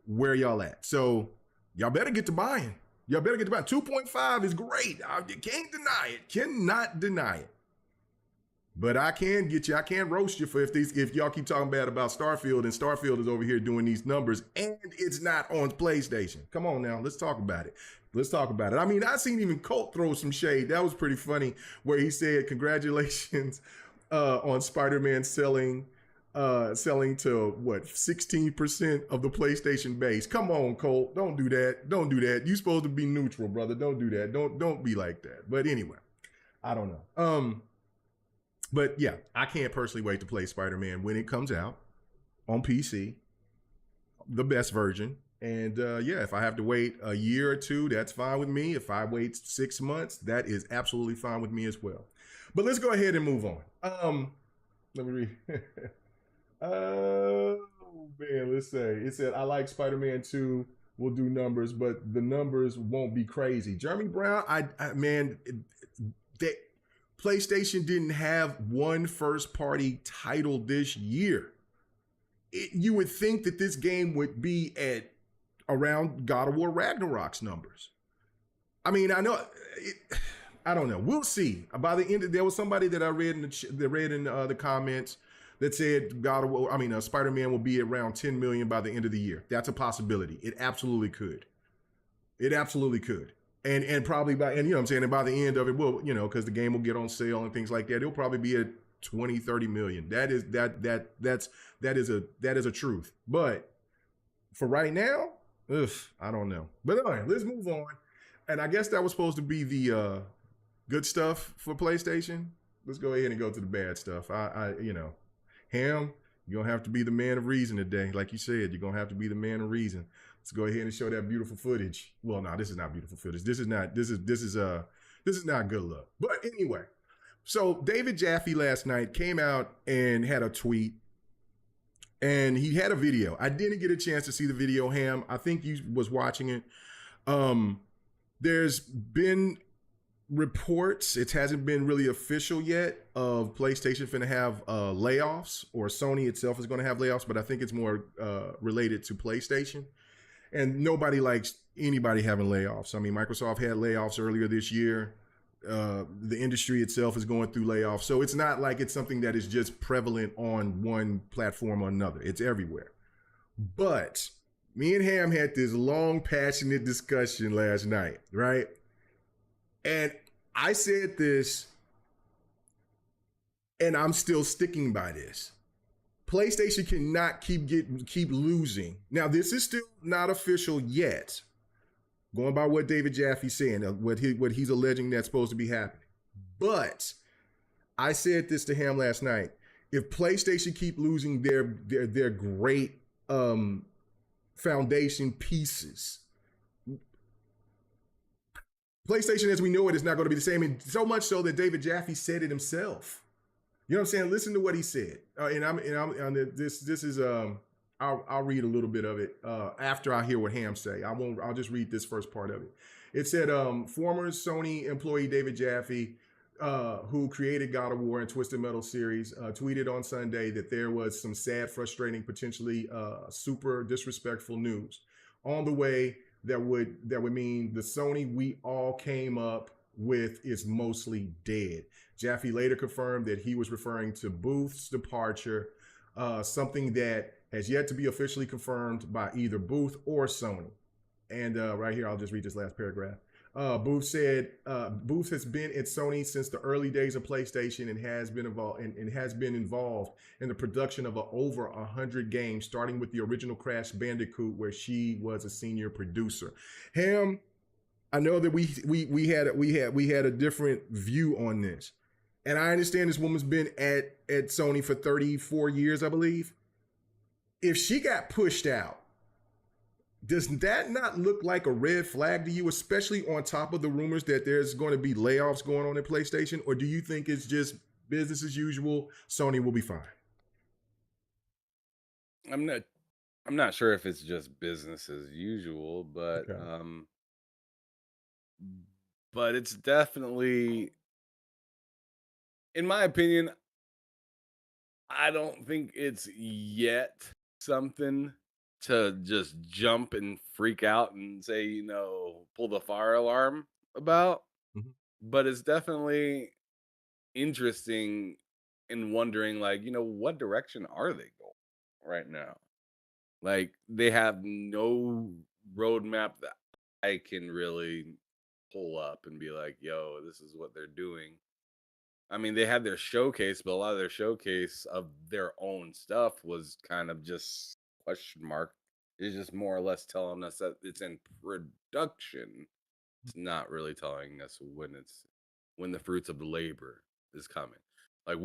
Where y'all at? So y'all better get to buying. 2.5 is great. You can't deny it. Cannot deny it. But I can get you, I can roast you for if y'all keep talking bad about Starfield, and Starfield is over here doing these numbers and it's not on PlayStation. Come on now, let's talk about it. I mean, I seen even Colt throw some shade. That was pretty funny, where he said, congratulations on Spider-Man selling to what, 16% of the PlayStation base. Come on, Colt, don't do that. You supposed to be neutral, brother. Don't do that. Don't be like that. But anyway, I don't know. But yeah, I can't personally wait to play Spider-Man when it comes out on PC, the best version. And if I have to wait a year or two, that's fine with me. If I wait 6 months, that is absolutely fine with me as well. But let's go ahead and move on. Let me read. Oh man, let's say it said, I like Spider-Man 2 will do numbers, but the numbers won't be crazy. Jeremy Brown, PlayStation didn't have one first-party title this year. You would think that this game would be at around God of War Ragnarok's numbers. I mean, I know. I don't know. We'll see. By the end, there was somebody that I read in the comments that said Spider-Man will be around 10 million by the end of the year. That's a possibility. It absolutely could. And probably by and by the end of it, well, because the game will get on sale and things like that, it'll probably be at 20, 30 million. That is a truth. But for right now, I don't know. But all right, let's move on. And I guess that was supposed to be the good stuff for PlayStation. Let's go ahead and go to the bad stuff. Ham, you're gonna have to be the man of reason today. Like you said, you're gonna have to be the man of reason. Let's go ahead and show that beautiful footage. Well, no, this is not beautiful footage. This is not good luck. But anyway, so David Jaffe last night came out and had a tweet, and he had a video. I didn't get a chance to see the video, Ham. I think you was watching it. There's been reports, it hasn't been really official yet, of PlayStation finna have layoffs, or Sony itself is going to have layoffs, but I think it's more related to PlayStation. And nobody likes anybody having layoffs. I mean, Microsoft had layoffs earlier this year. The industry itself is going through layoffs. So it's not like it's something that is just prevalent on one platform or another. It's everywhere. But me and Ham had this long, passionate discussion last night, right? And I said this, and I'm still sticking by this. PlayStation cannot keep losing. Now, this is still not official yet. Going by what David Jaffe's saying, what he's alleging that's supposed to be happening. But I said this to him last night. If PlayStation keep losing their great foundation pieces, PlayStation as we know it is not going to be the same. And so much so that David Jaffe said it himself. You know what I'm saying? Listen to what he said. I'll read a little bit of it after I hear what Ham say. I'll just read this first part of it. It said, former Sony employee David Jaffe who created God of War and Twisted Metal series, tweeted on Sunday that there was some sad, frustrating, potentially super disrespectful news on the way that would mean the Sony we all came up with is mostly dead. Jaffe later confirmed that he was referring to Booth's departure, something that has yet to be officially confirmed by either Booth or Sony. And right here, I'll just read this last paragraph. Booth said Booth has been at Sony since the early days of PlayStation and has been involved in the production of over 100 games, starting with the original Crash Bandicoot, where she was a senior producer. Ham, I know that we had a different view on this, and I understand this woman's been at Sony for 34 years, I believe. If she got pushed out, does that not look like a red flag to you, especially on top of the rumors that there's going to be layoffs going on at PlayStation? Or do you think it's just business as usual? Sony will be fine. I'm not sure if it's just business as usual, but Okay. it's definitely, in my opinion, I don't think it's yet something to just jump and freak out and say, pull the fire alarm about. Mhm. But it's definitely interesting in wondering, like, what direction are they going right now? Like, they have no roadmap that I can really pull up and be like, yo, this is what they're doing. I mean, they had their showcase, but a lot of their showcase of their own stuff was kind of just question mark. It's just more or less telling us that it's in production. It's not really telling us when the fruits of the labor is coming. Like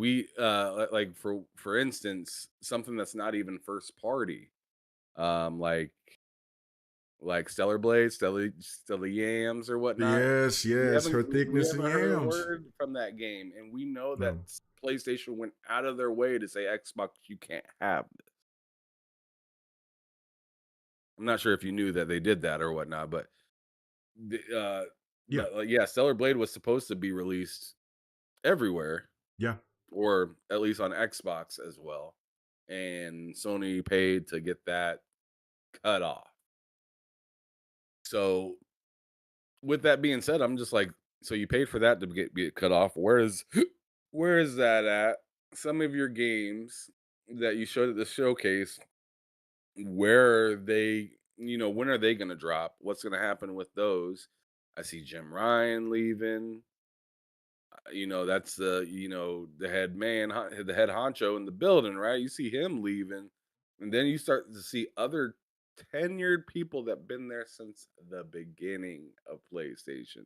like for instance, something that's not even first party, like Stellar Blade, Stellar Yams or whatnot. Yes, her We thickness and haven't heard a yams. word from that game, and we know that No. PlayStation went out of their way to say, Xbox, you can't have this. I'm not sure if you knew that they did that or whatnot, but the, Yeah, yeah, Stellar Blade was supposed to be released everywhere, yeah. or at least on Xbox as well, and Sony paid to get that cut off. So with that being said, I'm just like, so you paid for that to get cut off. Where is that at? Some of your games that you showed at the showcase, where are they, when are they gonna drop? What's gonna happen with those? I see Jim Ryan leaving. That's the head man, the head honcho in the building, right? You see him leaving, and then you start to see other tenured people that been there since the beginning of PlayStation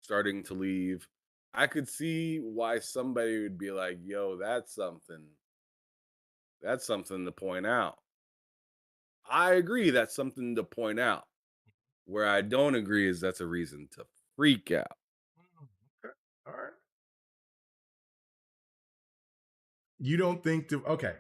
starting to leave. I could see why somebody would be like, "Yo, that's something. That's something to point out." I agree that's something to point out. Where I don't agree is that's a reason to freak out. Okay. All right. You don't think to okay.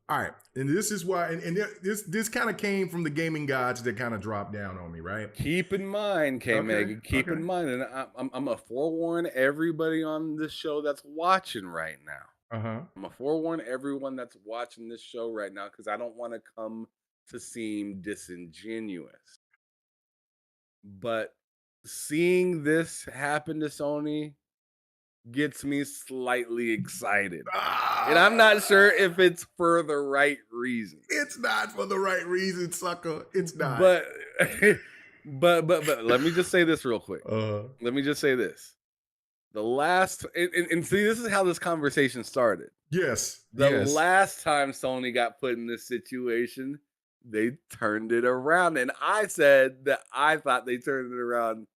All right. And this is why and this kind of came from the gaming gods that kind of dropped down on me, right? Keep in mind, K Okay. Megan, keep Okay. in mind, and I'm a forewarn everybody on this show that's watching right now. Uh-huh. I'm a forewarn everyone that's watching this show right now because I don't want to come to seem disingenuous. But seeing this happen to Sony gets me slightly excited. And I'm not sure Ah, if it's for the right reason. it's not for the right reason, sucker. It's not. But but let me just say this real quick. Uh Let me just say this. The last and see, this is how this conversation started. yes. The Yes. last time Sony got put in this situation, they turned it around. And I said that I thought they turned it around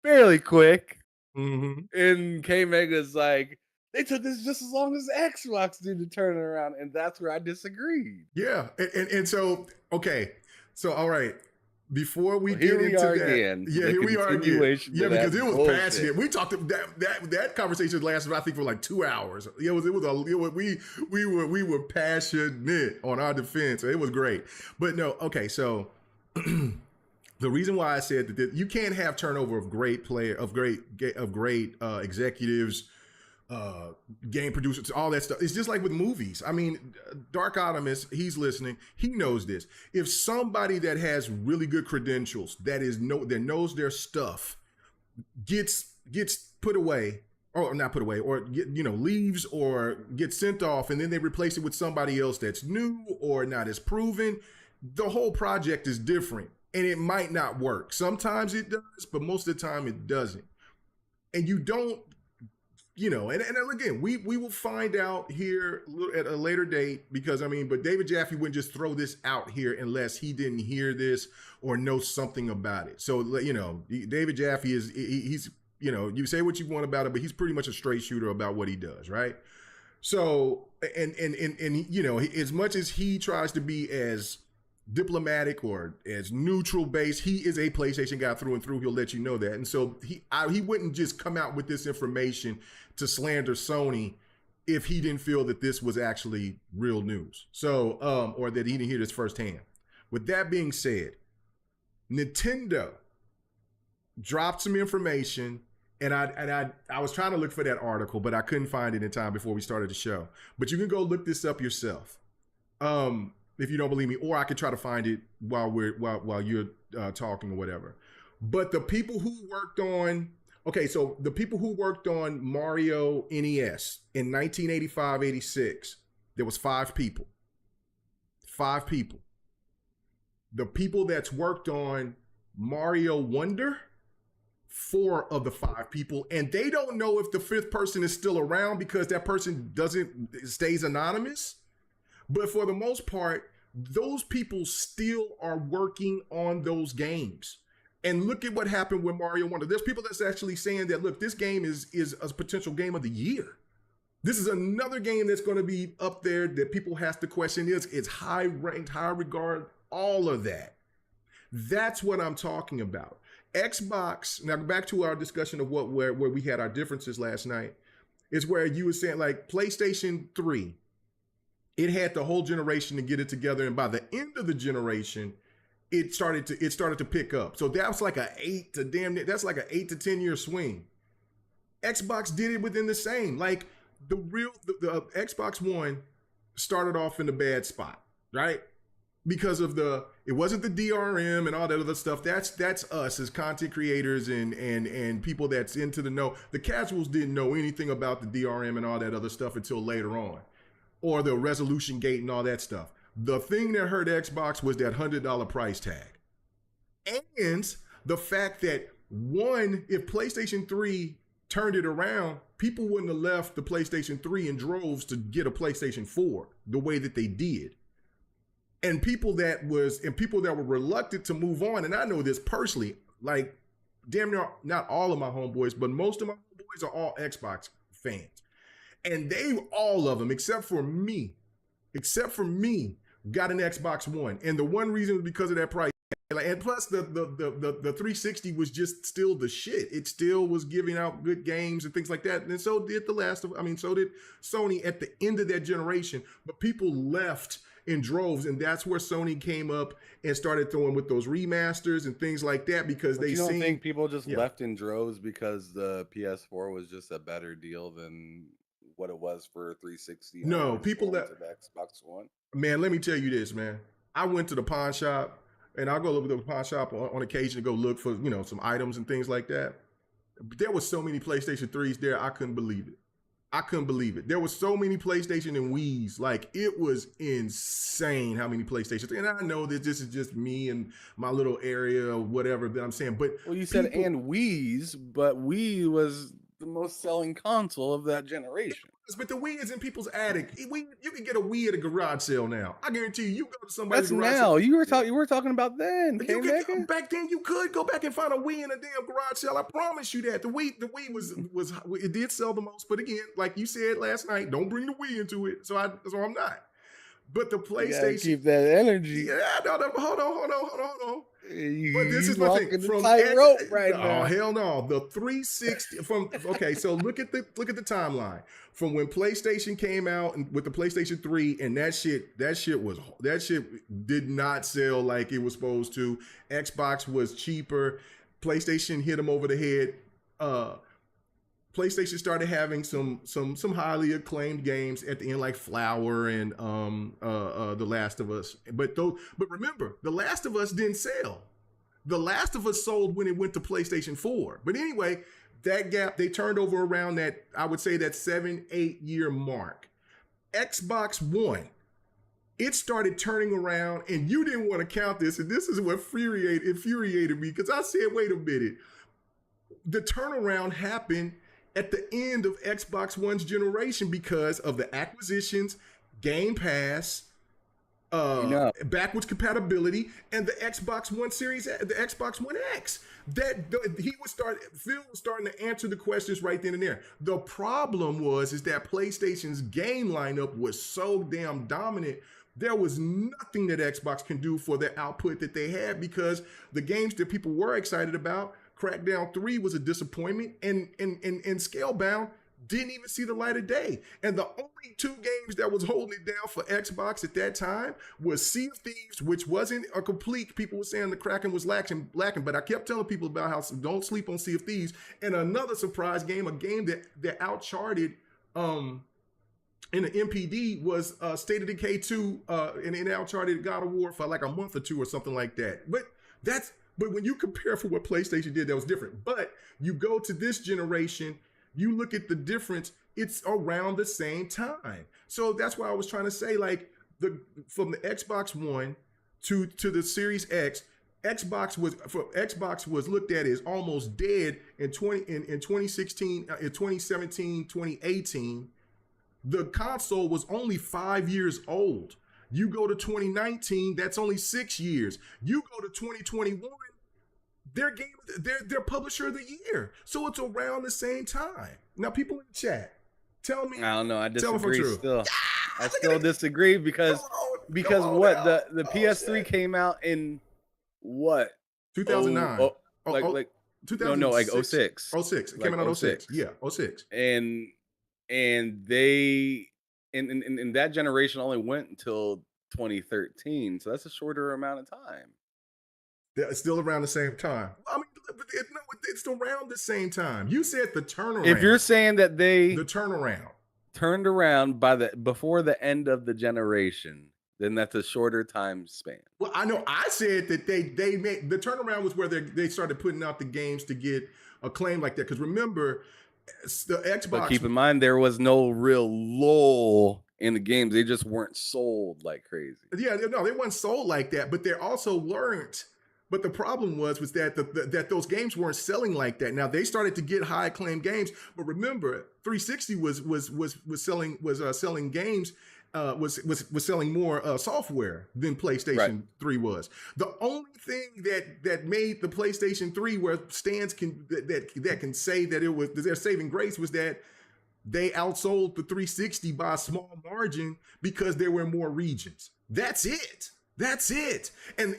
fairly quick. Mm-hmm. And K Mega's like, they took this just as long as Xbox did to turn it around. And that's where I disagreed. Yeah. And so, okay. So all right. Before we Well, get here we into are that, again. yeah, The here we are again. continuation Yeah, of because it that was bullshit. passionate. We talked that conversation lasted, I think, for like 2 hours. We were passionate on our defense. It was great. But no, okay, so The reason why I said that you can't have turnover of great executives, game producers, all that stuff. It's just like with movies. I mean, Dark Optimus, he's listening. He knows this. If somebody that has really good credentials, that knows their stuff, gets put away, or not put away, or leaves or gets sent off, and then they replace it with somebody else that's new or not as proven, the whole project is different, and it might not work. Sometimes it does, but most of the time it doesn't. And you don't. And again, we will find out here at a later date, because but David Jaffe wouldn't just throw this out here unless he didn't hear this or know something about it. So, David Jaffe he's you say what you want about it, but he's pretty much a straight shooter about what he does, right? So, and as much as he tries to be as diplomatic or as neutral based, he is a PlayStation guy through and through. He'll let you know that. And so he wouldn't just come out with this information to slander Sony if he didn't feel that this was actually real news. So, or that he didn't hear this firsthand. With that being said, Nintendo dropped some information, and I was trying to look for that article, but I couldn't find it in time before we started the show. But you can go look this up yourself. If you don't believe me, or I could try to find it while you're talking or whatever. But the people who worked on Mario NES in 1985-86, there was 5 people. 5 people. The people that's worked on Mario Wonder, 4 of the 5 people, and they don't know if the 5th person is still around because that person stays anonymous. But for the most part, those people still are working on those games. And look at what happened with Mario Wonder. There's people that's actually saying that, look, this game is a potential game of the year. This is another game that's going to be up there that people have to question. It's high ranked, high regard, all of that. That's what I'm talking about. Xbox, now back to our discussion of where we had our differences last night, is where you were saying like PlayStation 3, it had the whole generation to get it together, and by the end of the generation, it started to pick up. So that's like an 8 to 10 year swing. Xbox did it within the same. Like the Xbox One started off in a bad spot, right? Because of it wasn't the DRM and all that other stuff. That's us as content creators and people that's into the know. The casuals didn't know anything about the DRM and all that other stuff until later on, or the resolution gate and all that stuff. The thing that hurt Xbox was that $100 price tag. And the fact that if PlayStation 3 turned it around, people wouldn't have left the PlayStation 3 in droves to get a PlayStation 4 the way that they did. And people that were reluctant to move on, and I know this personally, like damn near not all of my homeboys, but most of my homeboys are all Xbox fans. And all of them, except for me, got an Xbox One. And the one reason was because of that price. And plus the 360 was just still the shit. It still was giving out good games and things like that. And so did so did Sony at the end of that generation. But people left in droves, and that's where Sony came up and started throwing with those remasters and things like that, because you don't think people just left in droves because the PS4 was just a better deal than what it was for 360? No, people that Xbox One. Man, let me tell you this, man. I went to the pawn shop, and I'll go look at the pawn shop on occasion to go look for some items and things like that. There was so many PlayStation 3s there, I couldn't believe it. There was so many PlayStation and Wii's. Like, it was insane how many PlayStations. And I know that this is just me and my little area or whatever that I'm saying. But you said and Wii's, but Wii was the most selling console of that generation. But the Wii is in people's attic. You can get a Wii at a garage sale now. I guarantee you go to somebody's garage now. Sale. You were talking about then. Back then you could go back and find a Wii in a damn garage sale. I promise you that. The Wii was it did sell the most. But again, like you said last night, don't bring the Wii into it. So I'm not. But the You gotta PlayStation, keep that energy. yeah, no, hold on. But this You is my thing. walking the From tightrope right oh now. hell no, the 360 from okay. So look at the timeline from when PlayStation came out and with the PlayStation 3, and that shit did not sell like it was supposed to. Xbox was cheaper. PlayStation hit them over the head. PlayStation started having some highly acclaimed games at the end, like Flower and The Last of Us. But remember, The Last of Us didn't sell. The Last of Us sold when it went to PlayStation 4. But anyway, that gap, they turned over around that, I would say, that 7-8 year mark. Xbox One, it started turning around, and you didn't want to count this, and this is what infuriated me, because I said, wait a minute. The turnaround happened at the end of Xbox One's generation because of the acquisitions, Game Pass, backwards compatibility, and the Xbox One Series, the Xbox One X. Phil was starting to answer the questions right then and there. The problem is that PlayStation's game lineup was so damn dominant. There was nothing that Xbox can do for the output that they had, because the games that people were excited about, Crackdown 3 was a disappointment, and Scalebound didn't even see the light of day. And the only two games that was holding it down for Xbox at that time was Sea of Thieves, which wasn't a complete. People were saying the Kraken was lacking, but I kept telling people about how don't sleep on Sea of Thieves. And another surprise game, a game that outcharted in the MPD, was State of Decay 2, and it outcharted God of War for like a month or two or something like that. But when you compare for what PlayStation did, that was different. But you go to this generation, you look at the difference, it's around the same time. So that's why I was trying to say, like, from the Xbox One to the Series X, Xbox was looked at as almost dead in 2016, in 2017, 2018. The console was only 5 years old. You go to 2019, that's only 6 years. You go to 2021, they're publisher of the year. So it's around the same time. Now, people in the chat, tell me. I don't know. I disagree still. Yeah, I still disagree because what the PS3 came out in what? 2009. Like 2006. No, like 06. 06. It came out in 06. Yeah, 06. And they in that generation only went until 2013. So that's a shorter amount of time. It's still around the same time. I mean, it's around the same time. You said the turnaround. If you're saying that the turnaround turned around before the end of the generation, then that's a shorter time span. Well, I know I said that they made the turnaround was where they started putting out the games to get acclaim like that. Because remember, the Xbox. But keep in mind, there was no real lull in the games. They just weren't sold like crazy. Yeah, no, they weren't sold like that. But they also weren't. But the problem was that that those games weren't selling like that. Now they started to get high acclaimed games, but remember, 360 was selling games, was selling more software than PlayStation 3 was. The only thing that made the PlayStation 3 where stands can say that they're saving grace was that they outsold the 360 by a small margin because there were more regions. That's it. And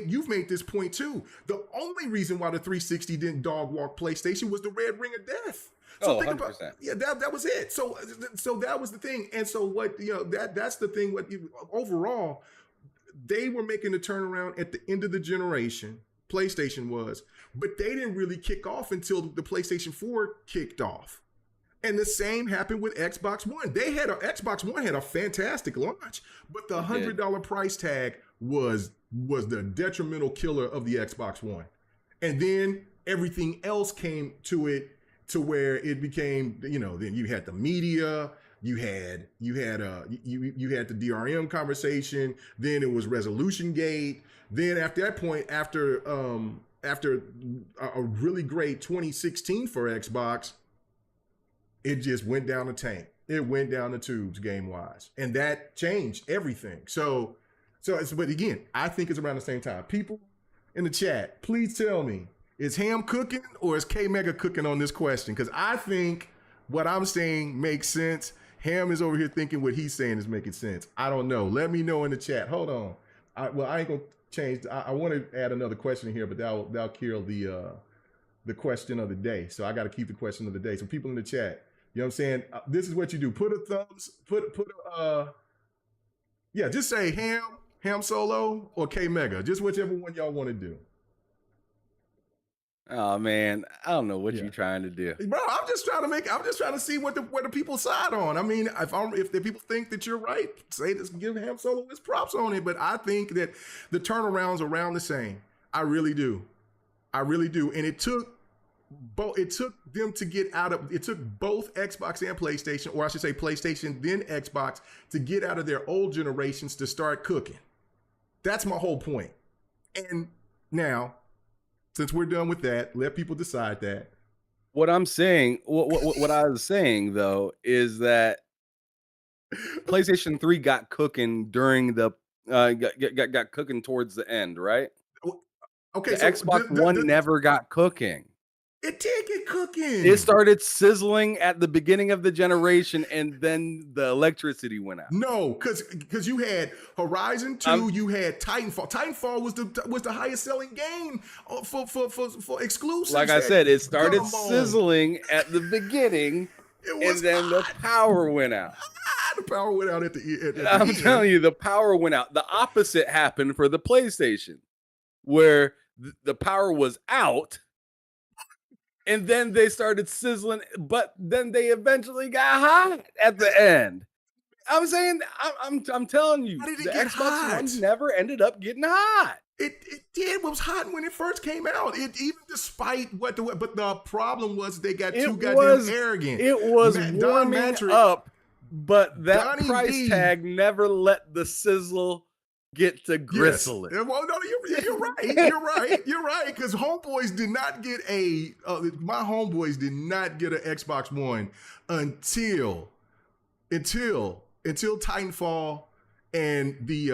you've made this point too. The only reason why the 360 didn't dog walk PlayStation was the red ring of death. So think 100%. About that was it. So that was the thing. And so that's the thing. Overall, they were making the turnaround at the end of the generation. PlayStation was, but they didn't really kick off until the PlayStation 4 kicked off. And the same happened with Xbox One. Xbox One had a fantastic launch, but the $100 price tag was the detrimental killer of the Xbox One. And then everything else came to it to where it became, then you had the media, you had the DRM conversation, then it was Resolution Gate. Then after that point, after a really great 2016 for Xbox, it just went down the tank. It went down the tubes game-wise. And that changed everything. But again, I think it's around the same time. People in the chat, please tell me, is Ham cooking or is K-Mega cooking on this question? Because I think what I'm saying makes sense. Ham is over here thinking what he's saying is making sense. I don't know. Let me know in the chat. Hold on. I ain't gonna change. I want to add another question here, but that'll kill the question of the day. So I got to keep the question of the day. So people in the chat, you know what I'm saying? This is what you do. Put a thumbs. Yeah, just say Ham Solo or K Mega. Just whichever one y'all want to do. Oh man, I don't know what you're trying to do, bro. I'm just trying to see what the people side on. I mean, if the people think that you're right, say this, give Ham Solo his props on it. But I think that the turnaround's around the same. I really do, and it took them to get out of. It took both Xbox and PlayStation, or I should say PlayStation then Xbox, to get out of their old generations to start cooking. That's my whole point. And now, since we're done with that, let people decide that. What I'm saying, what I was saying though, is that PlayStation 3 got cooking during the got cooking towards the end, right? Okay, the so Xbox One never got cooking. It did get cooking. It started sizzling at the beginning of the generation, and then the electricity went out. No, because you had Horizon 2, you had Titanfall. Titanfall was the highest selling game for exclusives. Like I said, it started sizzling at the beginning, and then the power went out. The power went out at the I'm end. telling you, the power went out. The opposite happened for the PlayStation, where the power was out. And then they started sizzling, but then they eventually got hot at the end. I'm saying, I'm telling you, the Xbox One never ended up getting hot. It did. It was hot when it first came out. It even despite but the problem was they got too goddamn arrogant. It was warming up, but that price tag never let the sizzle get to gristle it. Well, no, you're right. You're right. Because homeboys did not get my homeboys did not get an Xbox One until Titanfall and the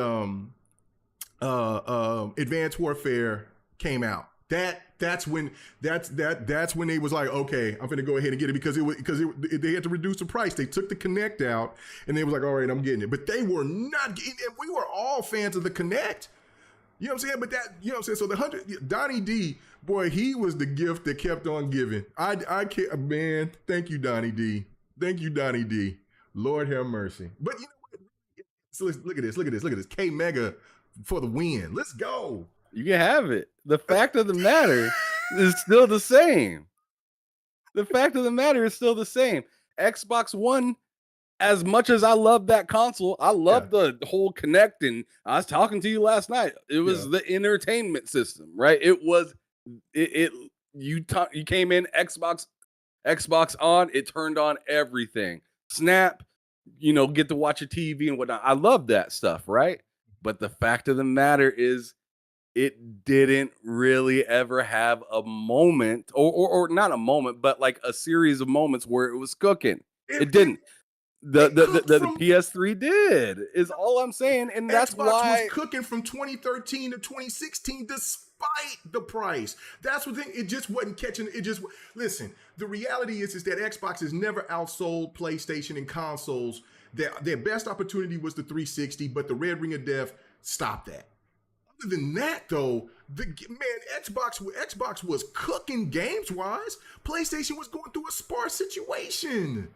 Advanced Warfare came out. That's when they was like, okay, I'm gonna go ahead and get it because they had to reduce the price. They took the Kinect out and they was like, all right, I'm getting it. But they were not getting it. We were all fans of the Kinect. You know what I'm saying? But that, you know what I'm saying? So the Donnie D, boy, he was the gift that kept on giving. I can't, man, thank you, Donnie D. Thank you, Donnie D. Lord have mercy. But you know what? So look at this. K Mega for the win. Let's go. You can have it. The fact of the matter is still the same. Xbox One, as much as I love that console, I love the whole Kinect, and I was talking to you last night. It was the entertainment system, right? It was you came in, Xbox on, it turned on everything. Snap, get to watch a TV and whatnot. I love that stuff, right? But the fact of the matter is, it didn't really ever have a moment, or not a moment, but like a series of moments where it was cooking. It didn't. The PS3 did, is all I'm saying, and that's Xbox why was cooking from 2013 to 2016 despite the price. That's the thing. It just wasn't catching. Listen. The reality is that Xbox has never outsold PlayStation and consoles. Their best opportunity was the 360, but the Red Ring of Death stopped that. Other than that, though, Xbox was cooking games wise. PlayStation was going through a sparse situation.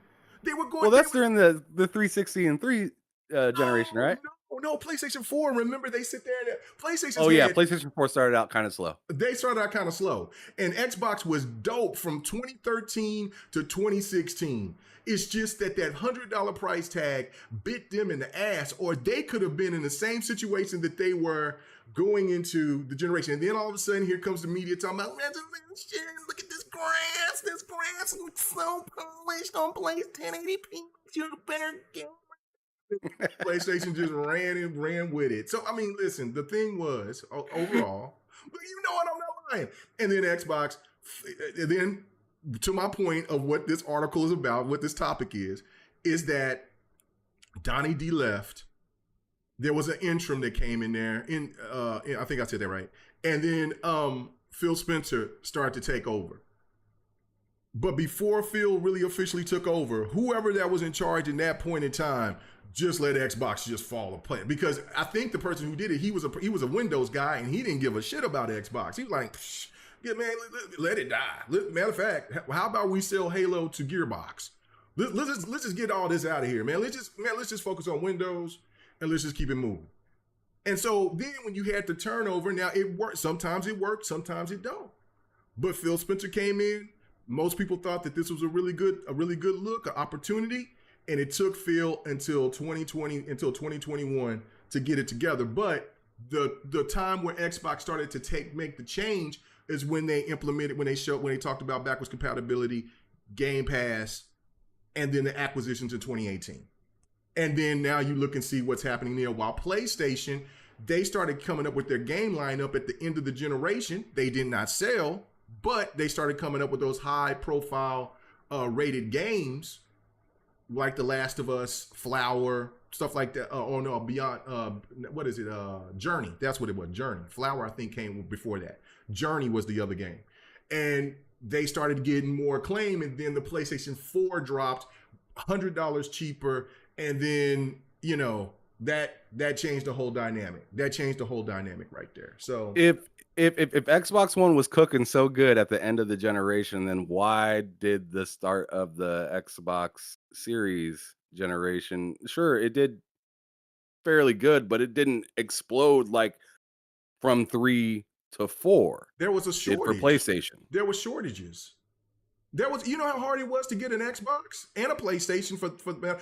They were going. Well, that's during the 360 and 3 generation, right? No, PlayStation 4. Remember, they sit there and PlayStation. Oh yeah, PlayStation 4 started out kind of slow. They started out kind of slow, and Xbox was dope from 2013 to 2016. It's just that $100 price tag bit them in the ass, or they could have been in the same situation that they were going into the generation. And then all of a sudden, here comes the media talking about, look at this grass. This grass looks so polished on Blaze 1080p. You better get PlayStation just ran with it. So, I mean, listen, the thing was, overall, but you know what, I'm not lying. And then Xbox, then to my point of what this article is about, what this topic is that Donnie D left. There was an interim that came in there. I think I said that right. And then Phil Spencer started to take over. But before Phil really officially took over, whoever that was in charge in that point in time just let Xbox just fall apart. Because I think the person who did it, he was a Windows guy and he didn't give a shit about Xbox. He was like, yeah, man, let it die. Matter of fact, how about we sell Halo to Gearbox? Let's just get all this out of here, man. Let's just focus on Windows and let's just keep it moving. And so then when you had the turnover, now it worked. Sometimes it worked, sometimes it don't. But Phil Spencer came in. Most people thought that this was a really good look, an opportunity, and it took Phil until 2021 to get it together. But the time where Xbox started to make the change is when they implemented, when they talked about backwards compatibility, Game Pass, and then the acquisitions in 2018. And then now you look and see what's happening there. While PlayStation, they started coming up with their game lineup at the end of the generation. They did not sell, but they started coming up with those high-profile rated games like The Last of Us, Flower, stuff like that. Beyond, what is it? Journey. That's what it was, Journey. Flower, I think, came before that. Journey was the other game. And they started getting more acclaim, and then the PlayStation 4 dropped $100 cheaper, and then, that changed the whole dynamic. That changed the whole dynamic right there. So If Xbox One was cooking so good at the end of the generation, then why did the start of the Xbox Series generation, sure, it did fairly good, but it didn't explode like from 3 to 4 there was a did for shortage. PlayStation. There were shortages. There was, how hard it was to get an Xbox and a PlayStation for the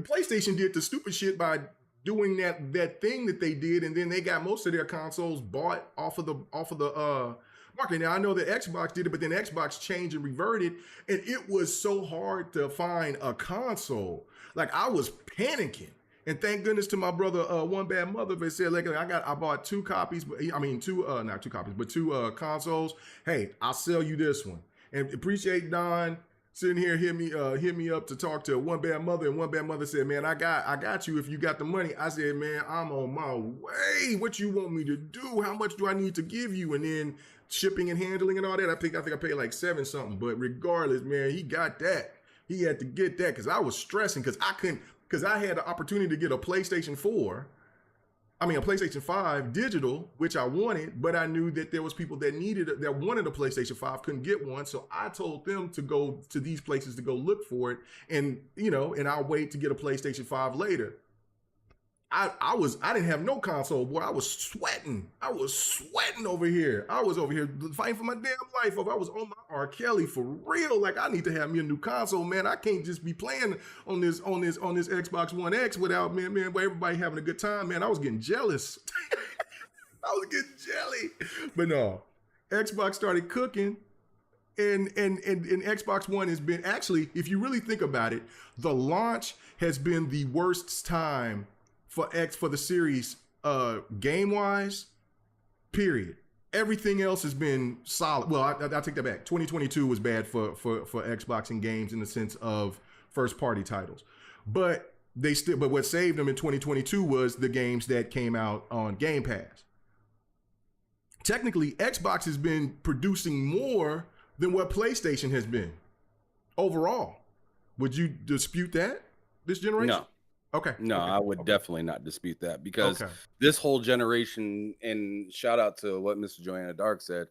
PlayStation did the stupid shit by doing that thing that they did, and then they got most of their consoles bought off of the market. Now I know that Xbox did it, but then Xbox changed and reverted, and it was so hard to find a console. Like I was panicking. And thank goodness to my brother, One Bad Mother, that said, like, I bought two copies, not two copies, but two consoles. Hey, I'll sell you this one. And appreciate Don sitting here, hit me up to talk to One Bad Mother. And One Bad Mother said, man, I got you if you got the money. I said, man, I'm on my way. What you want me to do? How much do I need to give you? And then shipping and handling and all that. I think I paid like $7 something. But regardless, man, he got that. He had to get that because I was stressing because I had the opportunity to get a PlayStation 5 digital, which I wanted, but I knew that there was people that wanted a PlayStation 5, couldn't get one. So I told them to go to these places to go look for it. And, and I'll wait to get a PlayStation 5 later. I didn't have no console, boy. I was sweating over here. I was over here fighting for my damn life. I was on my R. Kelly for real. Like I need to have me a new console, man. I can't just be playing on this Xbox One X without man, where everybody having a good time, man. I was getting jealous. I was getting jelly. But no, Xbox started cooking. And Xbox One has been, actually, if you really think about it, the launch has been the worst time for the series, game wise, period. Everything else has been solid. Well, I take that back. 2022 was bad for Xbox and games in the sense of first party titles, but what saved them in 2022 was the games that came out on Game Pass. Technically, Xbox has been producing more than what PlayStation has been overall. Would you dispute that this generation? No. Okay. No, okay. I would definitely not dispute that because this whole generation, and shout out to what Mr. Joanna Dark said,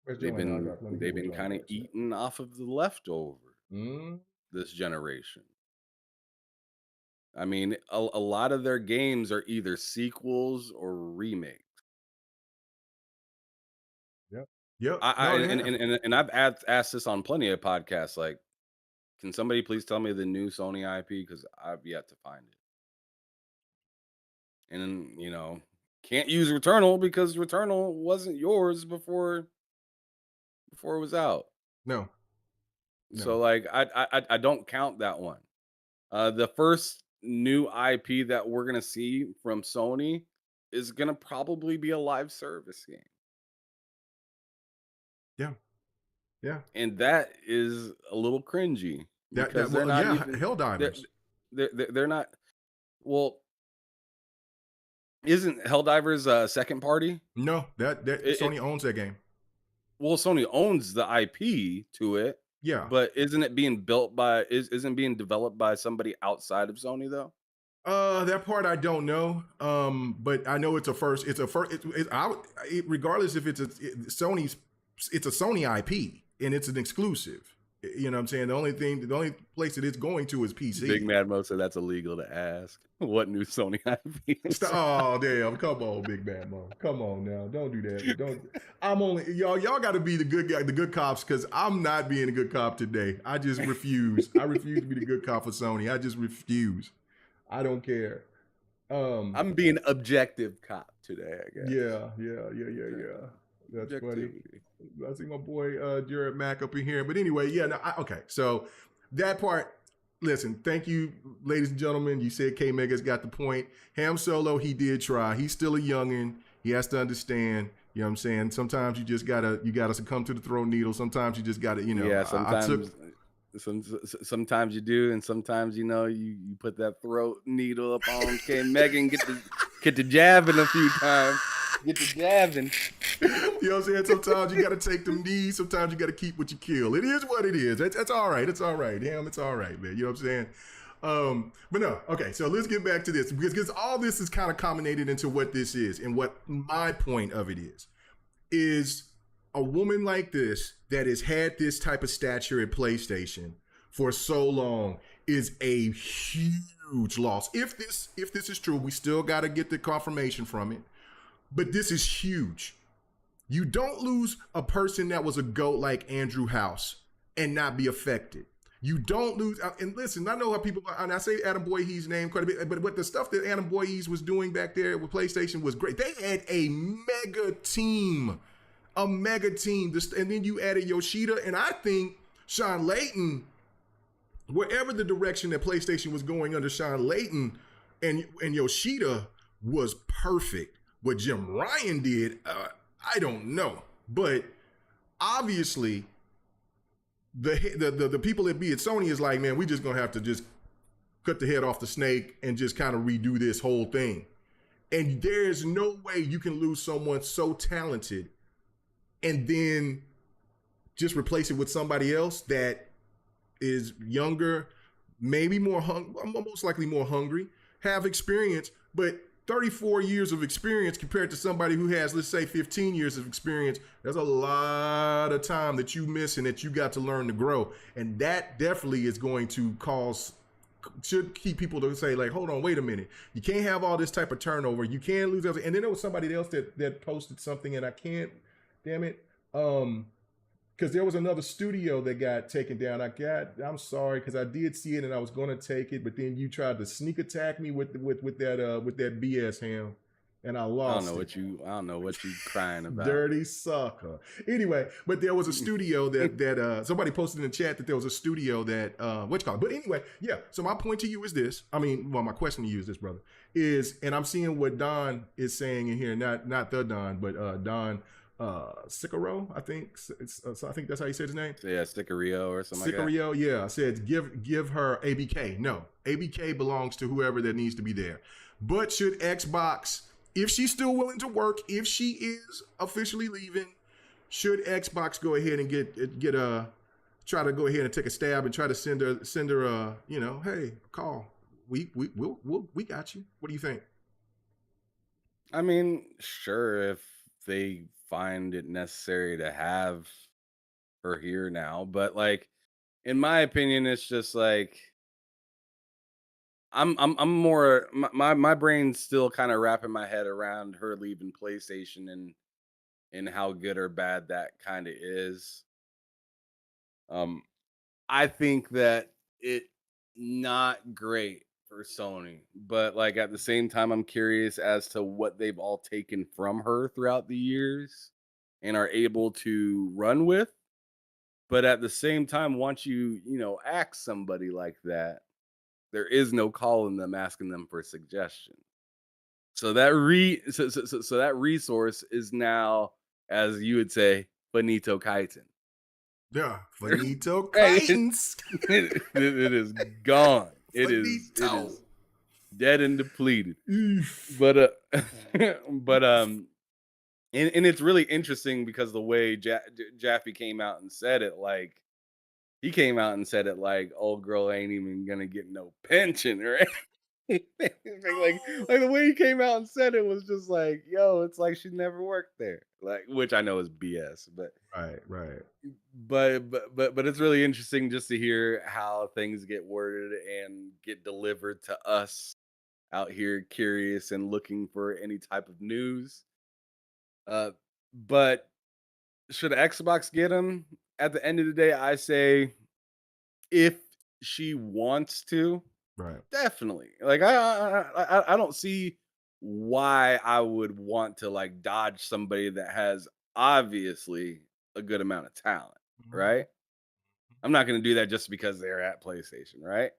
they've been kind of eating off of the leftover this generation. I mean, a lot of their games are either sequels or remakes. Yep. And I've asked this on plenty of podcasts. Like, can somebody please tell me the new Sony IP? Because I've yet to find it. And can't use Returnal because Returnal wasn't yours before it was out. No. So like I don't count that one. The first new IP that we're gonna see from Sony is gonna probably be a live service game. Yeah. And that is a little cringy because they're not even Helldivers. They're not. Well, isn't Helldivers second party? No, that Sony owns that game. Well, Sony owns the IP to it. Yeah. But isn't it being built by isn't being developed by somebody outside of Sony though? That part I don't know. But I know it's a first. It's a first. Regardless if Sony's, it's a Sony IP and it's an exclusive. You know what I'm saying? The only place that it's going to is Big PC. Mad Mo said that's illegal to ask. What new Sony IPs? Oh damn! Come on, Big Bad Mo. Come on now. Don't do that. Don't. I'm only y'all. Y'all got to be the good guy, the good cops, because I'm not being a good cop today. I just refuse. I refuse to be the good cop for Sony. I just refuse. I don't care. Um. I'm being objective cop today, I guess. Yeah. That's funny. Objectivity. I see my boy Jared Mack up in here. But anyway, yeah. No, okay. So that part. Listen, thank you, ladies and gentlemen. You said K Mega's got the point. Ham Solo, he did try. He's still a youngin. He has to understand. You know what I'm saying? Sometimes you gotta succumb to the throat needle. Sometimes you just gotta, Yeah, I took. sometimes you do, and sometimes you put that throat needle up on K Megan, get the jabbing a few times. Get the jabbing. You know what I'm saying? Sometimes you got to take them knees. Sometimes you got to keep what you kill. It is what it is. That's all right. It's all right. Damn, it's all right, man. You know what I'm saying? But no, okay. So let's get back to this because all this is kind of culminated into what this is and what my point of it is a woman like this that has had this type of stature at PlayStation for so long is a huge loss. If this is true, we still got to get the confirmation from it. But this is huge. You don't lose a person that was a GOAT like Andrew House and not be affected. You don't lose, and listen, I know how people, and I say Adam Boyhe's name quite a bit, but the stuff that Adam Boyhe's was doing back there with PlayStation was great. They had a mega team, and then you added Yoshida, and I think Sean Layton, wherever the direction that PlayStation was going under Sean Layton and Yoshida was perfect. What Jim Ryan did, I don't know, but obviously the people that be at Sony is like, man, we just gonna have to just cut the head off the snake and just kind of redo this whole thing. And there's no way you can lose someone so talented and then just replace it with somebody else that is younger, maybe most likely more hungry, have experience, but 34 years of experience compared to somebody who has, let's say, 15 years of experience, there's a lot of time that you miss and that you got to learn to grow. And that definitely is going to should keep people to say, like, hold on, wait a minute. You can't have all this type of turnover. You can't lose. And then there was somebody else that posted something, and I can't, damn it. Because there was another studio that got taken down. I'm sorry, because I did see it and I was going to take it, but then you tried to sneak attack me with that BS Ham, and I lost. I don't know what you crying about. Dirty sucker. Anyway, but there was a studio that somebody posted in the chat that there was a studio that what you call it. But anyway, yeah. So my point to you is this. My question to you is this, brother, and I'm seeing what Don is saying in here, not the Don, but Don. Sicaro, I think I think that's how you say his name. Yeah, Sickario or something Sickario, like that. Yeah. I said give her ABK. No, ABK belongs to whoever that needs to be there. But should Xbox, if she's still willing to work, if she is officially leaving, should Xbox go ahead and try to go ahead and take a stab and try to send her hey, call. We got you. What do you think? I mean, sure, if they find it necessary to have her here now, but like in my opinion, it's just like I'm more my brain's still kind of wrapping my head around her leaving PlayStation and how good or bad that kind of is. I think that it not great for Sony, but like at the same time, I'm curious as to what they've all taken from her throughout the years and are able to run with. But at the same time, once ask somebody like that, there is no calling them, asking them for suggestion. So that resource is now, as you would say, Benito Kaiton. Yeah, Benito Kitons. It is gone. It is dead and depleted. But and it's really interesting because the way Jaffe came out and said it, like he came out and said it like old girl ain't even gonna get no pension, right? Like the way he came out and said it was just like, yo, it's like she never worked there. Like, which I know is BS, Right, right. but it's really interesting just to hear how things get worded and get delivered to us out here curious and looking for any type of news. Uh but should Xbox get him? At the end of the day, I say if she wants to, Right. definitely. Like I don't see why I would want to like dodge somebody that has obviously a good amount of talent, Mhm. right? I'm not going to do that just because they're at PlayStation, right?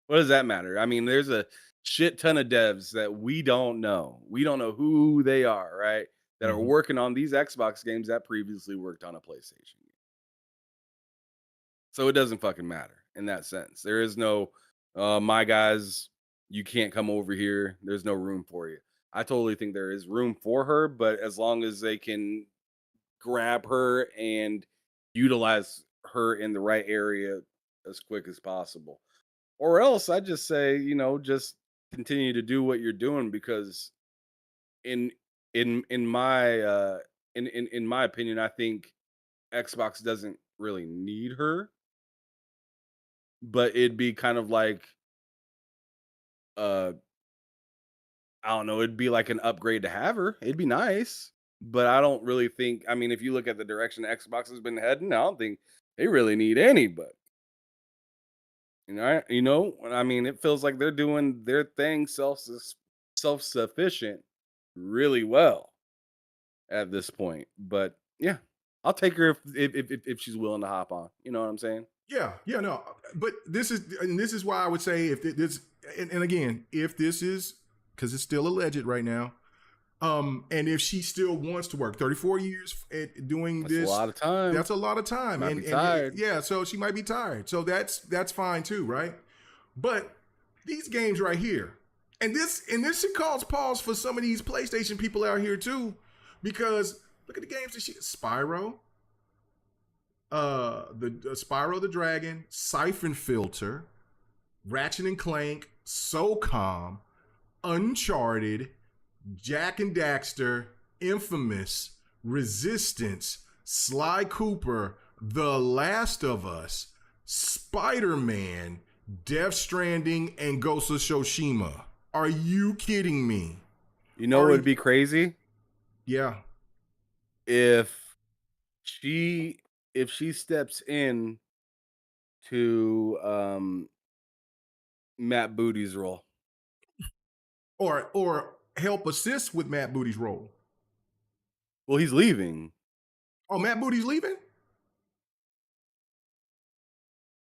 What does that matter? I mean, there's a shit ton of devs that we don't know. We don't know who they are, right? That are Mhm. working on these Xbox games that previously worked on a PlayStation game. So it doesn't fucking matter in that sense. There is no, my guys, you can't come over here. There's no room for you. I totally think there is room for her, but as long as they can grab her and utilize her in the right area as quick as possible. Or else I just say, just continue to do what you're doing because in in my in my opinion, I think Xbox doesn't really need her, but it'd be kind of like uh I don't know, it'd be like an upgrade to have her. It'd be nice. But I don't really think, I mean, if you look at the direction Xbox has been heading, I don't think they really need anybody. I mean, it feels like they're doing their thing self sufficient really well at this point. But yeah, I'll take her if she's willing to hop on. You know what I'm saying? Yeah, yeah, no, but this is why I would say if this and again, if this is because it's still alleged right now, and if she still wants to work 34 years at doing That's a this, lot of time. that's a lot of time, Might be and tired. yeah, so she might be tired, so that's fine too, right? But these games right here, and this should cause pause for some of these PlayStation people out here too, because look at the games that she Spyro, the Spyro the Dragon, Siphon Filter, Ratchet and Clank, SOCOM, Uncharted, Jack and Daxter, Infamous, Resistance, Sly Cooper, The Last of Us, Spider-Man, Death Stranding, and Ghost of Tsushima. Are you kidding me? You know what Are would be crazy? yeah. If she if she steps in to Matt Booty's role. Or help assist with Matt Booty's role. Well, he's leaving. Oh, Matt Booty's leaving?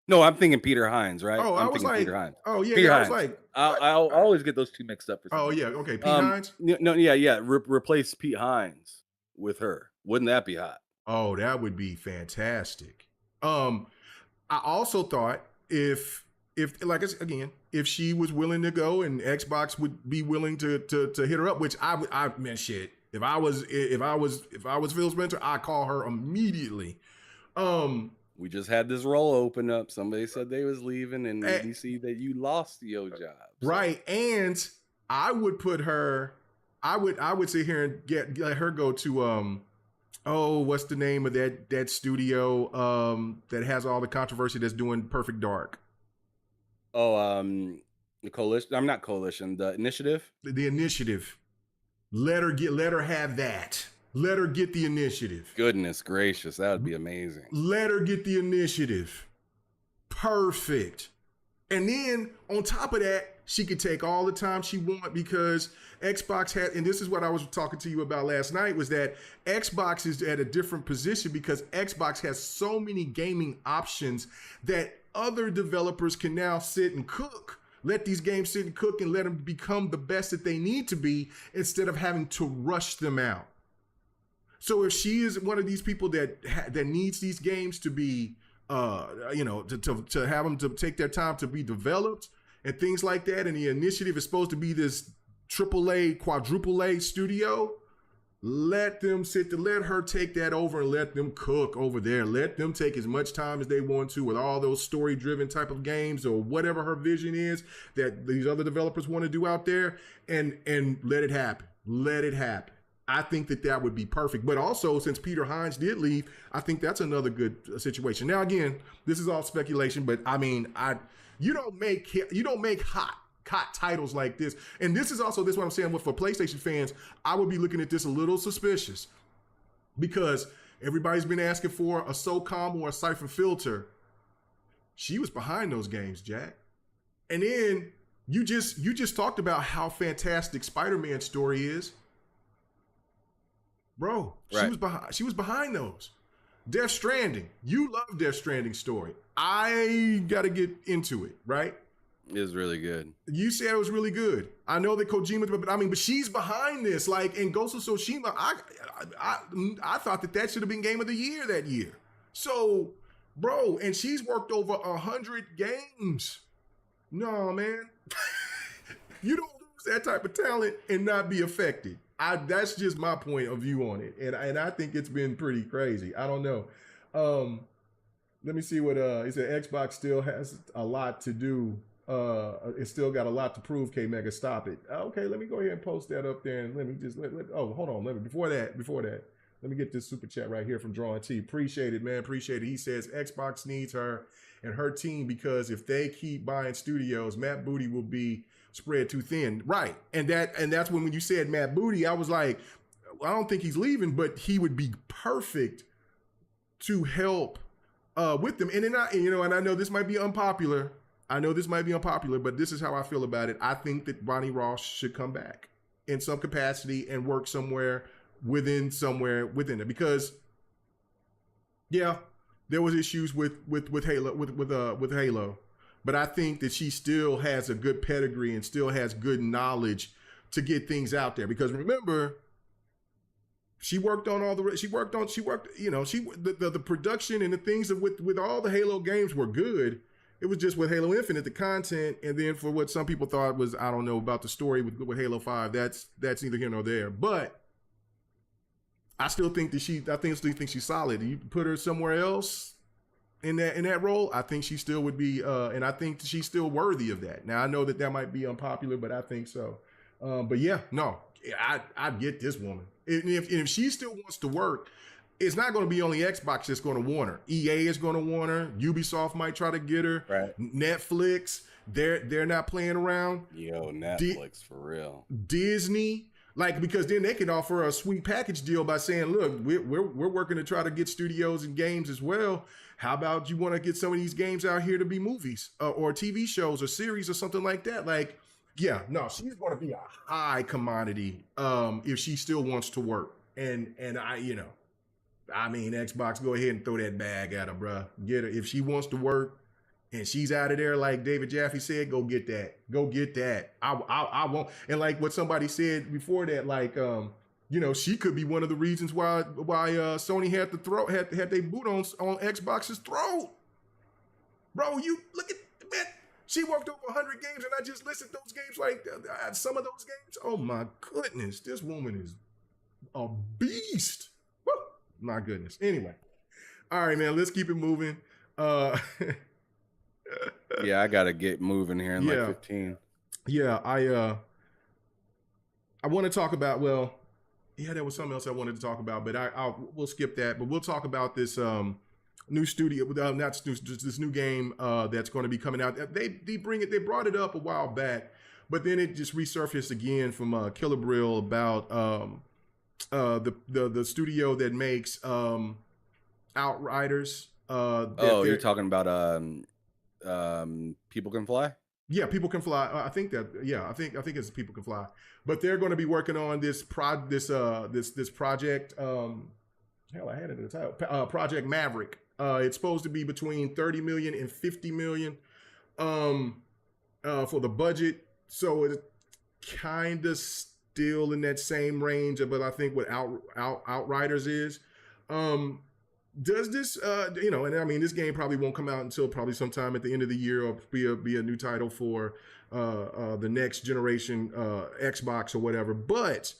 No, I'm thinking Peter Hines, right? Oh, I I'm was thinking like, Peter Hines. oh yeah, Peter yeah. I was Hines. like, I'll, what? I'll, I always get those two mixed up for some Oh reason. yeah, okay. Pete Hines. No, yeah. Replace Pete Hines with her. Wouldn't that be hot? Oh, that would be fantastic. Um, I also thought if like again, if she was willing to go and Xbox would be willing to hit her up, which I man shit. If I was Phil Spencer, I'd call her immediately. Um, We just had this role open up. Somebody said they was leaving, and eh, we see that you lost your job. So. right, and I would put her. I would sit here and let her go to oh, what's the name of that studio that has all the controversy that's doing Perfect Dark? Oh, the coalition. I'm not coalition. The initiative. The initiative. Let her have that. Let her get the initiative. Goodness gracious, that would be amazing. Let her get the initiative. Perfect. And then on top of that, she could take all the time she want because Xbox had, and this is what I was talking to you about last night, was that Xbox is at a different position because Xbox has so many gaming options that other developers can now sit and cook. Let these games sit and cook and let them become the best that they need to be instead of having to rush them out. So if she is one of these people that needs these games to be to have them to take their time to be developed and things like that, and the initiative is supposed to be this AAA, quadruple A studio, Let them let her take that over and let them cook over there. Let them take as much time as they want to with all those story-driven type of games or whatever her vision is that these other developers want to do out there, and let it happen. Let it happen. I think that would be perfect. But also, since Peter Hines did leave, I think that's another good situation. Now, again, this is all speculation, but I mean, you don't make hot titles like this. And this is what I'm saying. For PlayStation fans, I would be looking at this a little suspicious because everybody's been asking for a SOCOM or a Siphon Filter. She was behind those games, Jack. And then you just talked about how fantastic Spider-Man's story is. Bro, right. She was behind those. Death Stranding. You love Death Stranding's story. I got to get into it, right? It was really good. You said it was really good. I know that Kojima, but she's behind this. Like in Ghost of Tsushima, I thought that should have been Game of the Year that year. So, bro, and she's worked over 100 games. No, man. You don't lose that type of talent and not be affected. That's just my point of view on it. And I think it's been pretty crazy. I don't know. Let me see what he said. Xbox still has a lot to do. It's still got a lot to prove. K Mega, stop it. Okay, let me go ahead and post that up there, and let me just hold on. Before that, let me get this super chat right here from Drawing T. Appreciate it, man. Appreciate it. He says Xbox needs her and her team because if they keep buying studios, Matt Booty will be spread too thin. Right, and that's when you said Matt Booty, I was like, I don't think he's leaving, but he would be perfect to help with them. And then I know this might be unpopular. But this is how I feel about it. I think that Bonnie Ross should come back in some capacity and work somewhere within it. Because, yeah, there was issues with Halo, but I think that she still has a good pedigree and still has good knowledge to get things out there. Because remember, the production and the things with all the Halo games were good. It was just with Halo Infinite, the content, and then for what some people thought was, I don't know, about the story with Halo 5, that's neither here nor there. But I still think that she's solid. You put her somewhere else in that role, I think she still would be, and I think she's still worthy of that. Now I know that might be unpopular, but I think so. But yeah, no, I get this woman. And if she still wants to work, it's not going to be only Xbox that's going to want her. EA is going to want her. Ubisoft might try to get her. Right. Netflix, they're not playing around. Yo, Netflix for real. Disney, because then they can offer a sweet package deal by saying, look, we're working to try to get studios and games as well. How about you want to get some of these games out here to be movies or TV shows or series or something like that? Yeah, no, she's going to be a high commodity if she still wants to work. And Xbox, go ahead and throw that bag at her, bro. Get her. If she wants to work and she's out of there, like David Jaffe said, go get that. Go get that. I won't. And like what somebody said before that, she could be one of the reasons why Sony had they boot on Xbox's throat. Bro, you look at man. She worked over 100 games, and I just listed those games, some of those games. Oh my goodness, this woman is a beast. My goodness. Anyway. All right, man. Let's keep it moving. Yeah, I gotta get moving here in 15. Yeah, I want to talk about. Well, yeah, there was something else I wanted to talk about, but we'll skip that. But we'll talk about this new studio, this new game that's going to be coming out. They brought it up a while back, but then it just resurfaced again from Killer Brill about the studio that makes Outriders. You're talking about People Can Fly? Yeah, People Can Fly. I think it's People Can Fly. But they're going to be working on this project. Hell, I had it in the title. Project Maverick. It's supposed to be between 30 million and 50 million for the budget. So it's kind of still in that same range, but I think what Outriders is. Does this, this game probably won't come out until probably sometime at the end of the year, or be a new title for the next generation Xbox or whatever. But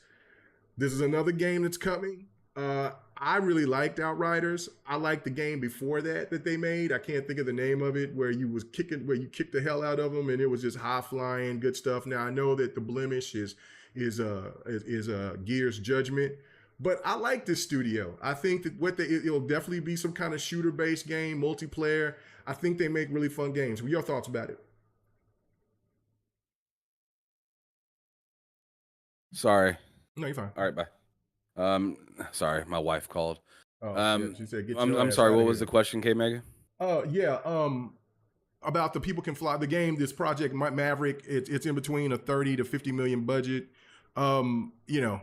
This is another game that's coming. I really liked Outriders. I liked the game before that they made. I can't think of the name of it, where you kicked the hell out of them, and it was just high flying, good stuff. Now I know that the blemish is Gears Judgment, but I like this studio. I think that it'll definitely be some kind of shooter based game, multiplayer. I think they make really fun games. What are your thoughts about it? Sorry. No, you're fine. All right, bye. Sorry, my wife called. Oh yeah, Um, she said, "Get I'm your I'm ass sorry. out What of was the here." question, K Mega? Yeah. About the People Can Fly the game. This project Maverick. It's in between a 30 to 50 million budget. You know,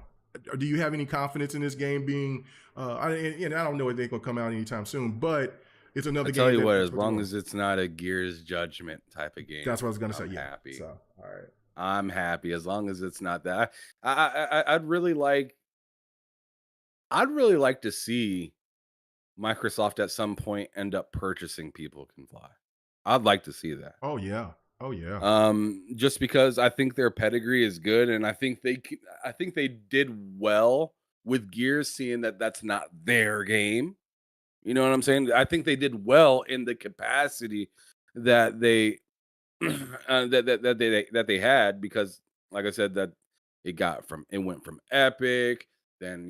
do you have any confidence in this game being? I don't know if they're gonna come out anytime soon, but it's I another tell game you what, that's as what they're long doing. as it's not a Gears Judgment type of That's game, what I was gonna say. I'm Yeah. happy. So all right. I'm happy as long as it's not that. I'd really like to see Microsoft at some point end up purchasing People Can Fly. I'd like to see that. Oh yeah. Oh yeah. Just because I think their pedigree is good, and I think they did well with Gears, seeing that that's not their game. You know what I'm saying? I think they did well in the capacity that they that they had, because, like I said, that it went from Epic, then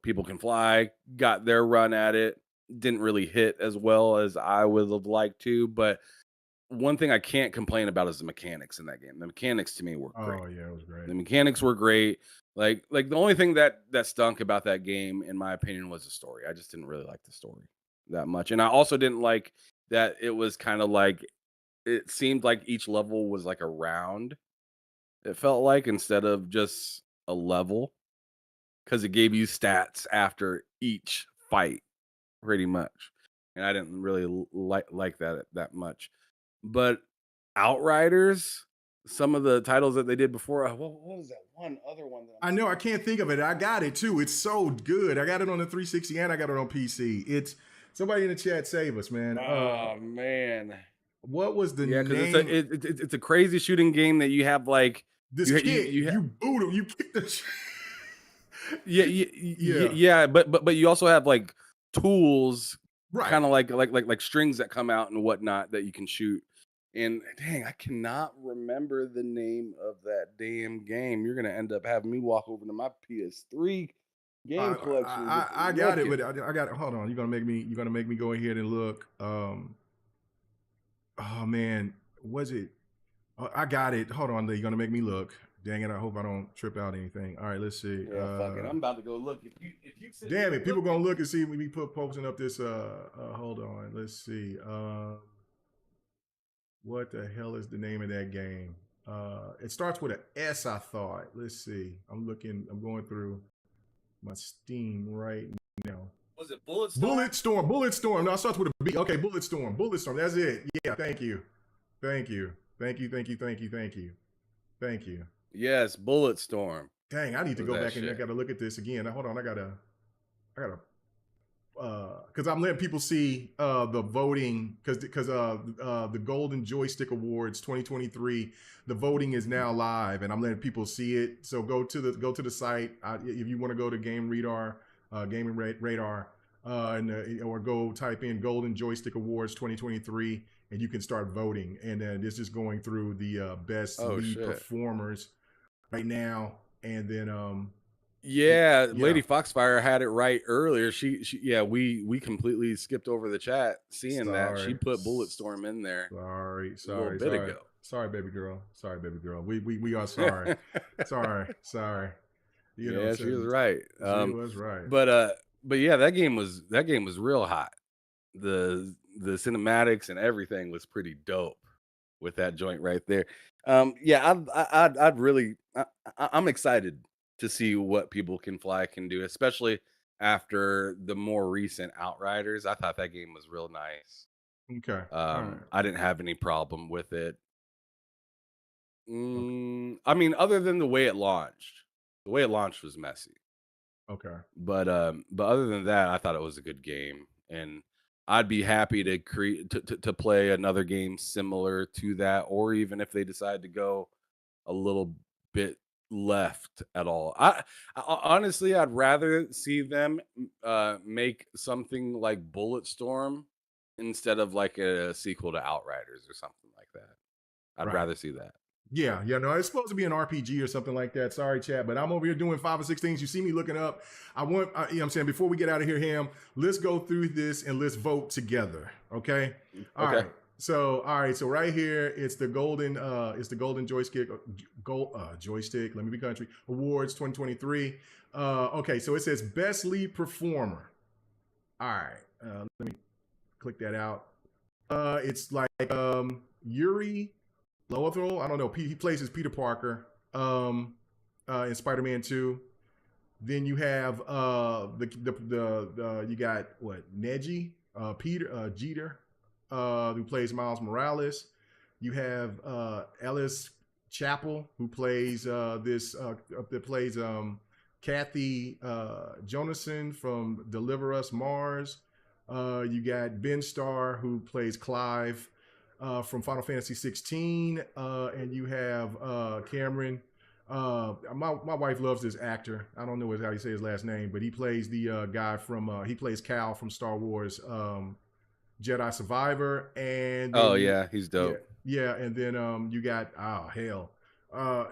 People Can Fly got their run at it, didn't really hit as well as I would have liked to, but one thing I can't complain about is the mechanics in that game. The mechanics to me were great. Oh yeah. It was great. The mechanics were great. Like the only thing that stunk about that game, in my opinion, was the story. I just didn't really like the story that much, and I also didn't like that it was kind of like, it seemed like each level was like a round. It felt like, instead of just a level, because it gave you stats after each fight, pretty much. And I didn't really like that much. But Outriders, some of the titles that they did before, what was that one other one that I know. I can't think of it. I got it too. It's so good. I got it on the 360 and I got it on PC. It's somebody in the chat save us, man. Oh man, What was the yeah, because name? it's a crazy shooting game that you have, like, This kid, you you boot him, you kick the. yeah, Yeah, yeah, but you also have, like, tools, right. kind of like strings that come out and whatnot that you can shoot. And dang, I cannot remember the name of that damn game. You're gonna end up having me walk over to my PS3 game I, collection and get to I got it, looking. but I got it. Hold on, you're gonna make me go ahead and look. Oh man, was it? Oh, I got it. Hold on, you're gonna make me look. Dang it! I hope I don't trip out anything. All right, let's see. Yeah, fuck it. I'm about to go look. If you sit Damn here it! People gonna looking, look and see when we posting up this. Hold on. Let's see. What the hell is the name of that game? It starts with an S. I thought. Let's see. I'm looking. I'm going through my Steam right now. was it Bulletstorm? Bullet Storm. Bullet Storm. No, it starts with a B. Okay, Bullet Storm. Bullet Storm. That's it. Yeah. Thank you. Thank you. Thank you. Thank you. Thank you. Thank you. Thank you. Yes, Bulletstorm Dang, I need to was go that back and I shit. gotta look at this again. Hold on. I gotta because I'm letting people see the voting because the Golden Joystick Awards 2023, the voting is now live, and I'm letting people see it. So go to the site if you want to go to Game Radar, Gaming Radar, or go type in Golden Joystick Awards 2023, and you can start voting. And then this is going through the best Oh lead shit. performers right now, and then Yeah, yeah. Lady Foxfire had it right earlier. She yeah, we completely skipped over the chat seeing that. She Sorry. put Bulletstorm in there Sorry. a little Sorry. bit Sorry. ago. Sorry, baby girl. Sorry, baby girl. We are sorry. Sorry. Sorry. You know, Yeah, she was said right. she was right. But yeah, that game was real hot. The cinematics and everything was pretty dope with that joint right there. Yeah, I'd really I'm excited to see what People Can Fly can do, especially after the more recent Outriders. I thought that game was real nice. Okay. All right. I didn't have any problem with it. Okay. I mean, other than the way it launched. The way it launched was messy. Okay. But other than that, I thought it was a good game, and I'd be happy to create to play another game similar to that, or even if they decide to go a little bit left at all. Honestly, I'd rather see them make something like Bulletstorm instead of like a sequel to Outriders or something like that. I'd Right. rather see that. Yeah, no, it's supposed to be an RPG or something like that. Sorry, chat, but I'm over here doing 5 or 6 things. You see me looking up. You know what I'm saying? Before we get out of here, Ham, let's go through this and let's vote together. Okay. All Okay. right. So, right here, it's the golden joystick, joystick. Let me be country awards 2023. Okay, so it says best lead performer. All right, let me click that out. It's like Yuri Lothar, I don't know. He plays as Peter Parker in Spider-Man 2. Then you have you got what, Neji, Peter Jeter, who plays Miles Morales. You have Ellis Chappell, who plays that plays Kathy Jonason from Deliver Us Mars. You got Ben Starr, who plays Clive from Final Fantasy 16, and you have Cameron. My wife loves this actor. I don't know how you say his last name, but he plays the guy from he plays Cal from Star Wars Jedi Survivor, and then Yeah, he's dope. Yeah, and then you got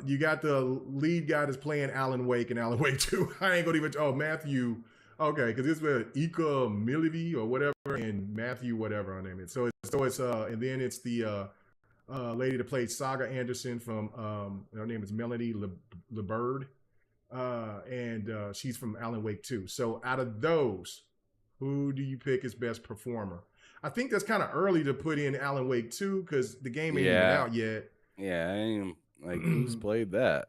you got the lead guy that's playing Alan Wake and Alan Wake 2. I ain't gonna even Matthew. Okay, because it's with Ika Milivi or whatever, and Matthew whatever her name is. So it's and then it's the lady that played Saga Anderson from her name is Melanie LeBird, and she's from Alan Wake 2. So out of those, who do you pick as best performer? I think that's kind of early to put in Alan Wake 2 because the game ain't even out yet. Yeah, I ain't like who's played that.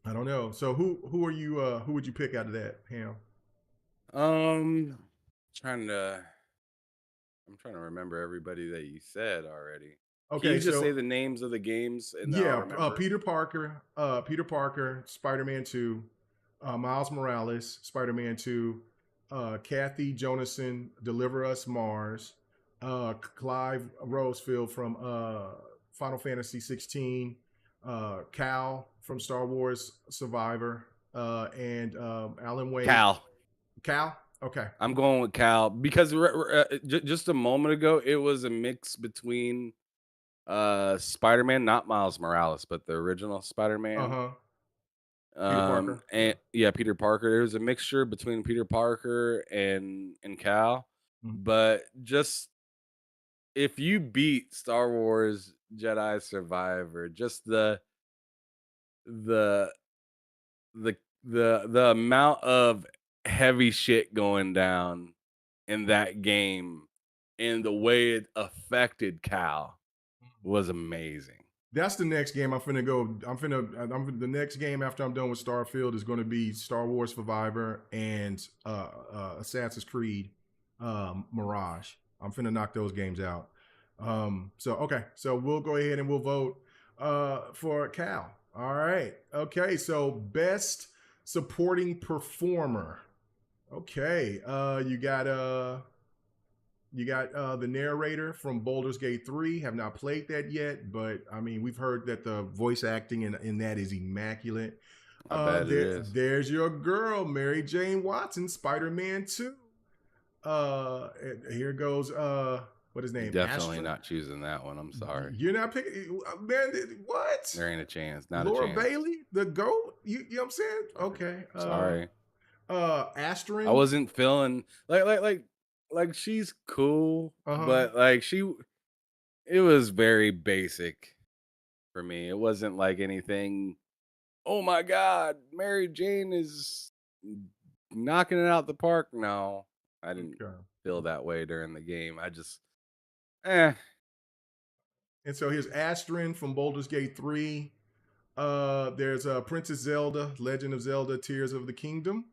I don't know. So who are you? Who would you pick out of that, Ham? I'm trying to remember everybody that you said already. Okay, Can you just say the names of the games and then I'll remember? Peter Parker, Spider-Man 2, Miles Morales, Spider-Man 2, Kathy Jonason, Deliver Us Mars, Clive Rosefield from Final Fantasy 16, Cal from Star Wars Survivor, and Alan Wake. Cal? Okay. I'm going with Cal because just a moment ago, it was a mix between Spider-Man, not Miles Morales, but the original Spider-Man. Uh-huh. Peter Parker. And Peter Parker. There was a mixture between Peter Parker and Cal. Mhm. But just if you beat Star Wars Jedi Survivor, just the amount of heavy shit going down in that game and the way it affected Cal was amazing. That's the next game I'm finna go. The next game after I'm done with Starfield is going to be Star Wars Survivor and Assassin's Creed Mirage. I'm finna knock those games out. So we'll go ahead and we'll vote for Cal. All right. Okay. So best supporting performer. Okay. You got the narrator from Baldur's Gate 3. Have not played that yet, but I mean, we've heard that the voice acting in that is immaculate. I bet it is. There's your girl, Mary Jane Watson, Spider-Man 2. Here goes what is his name? Definitely not choosing that one. I'm sorry. You're not picking, man. What? There ain't a chance. Not Laura a chance. Bailey, the GOAT. You know what I'm saying? Okay. Sorry. Astrid. I wasn't feeling like she's cool, but like it was very basic for me. It wasn't like anything. Oh my God, Mary Jane is knocking it out the park. No, I didn't feel that way during the game. I just, And so here's Astrid from Baldur's Gate 3. There's Princess Zelda, Legend of Zelda, Tears of the Kingdom.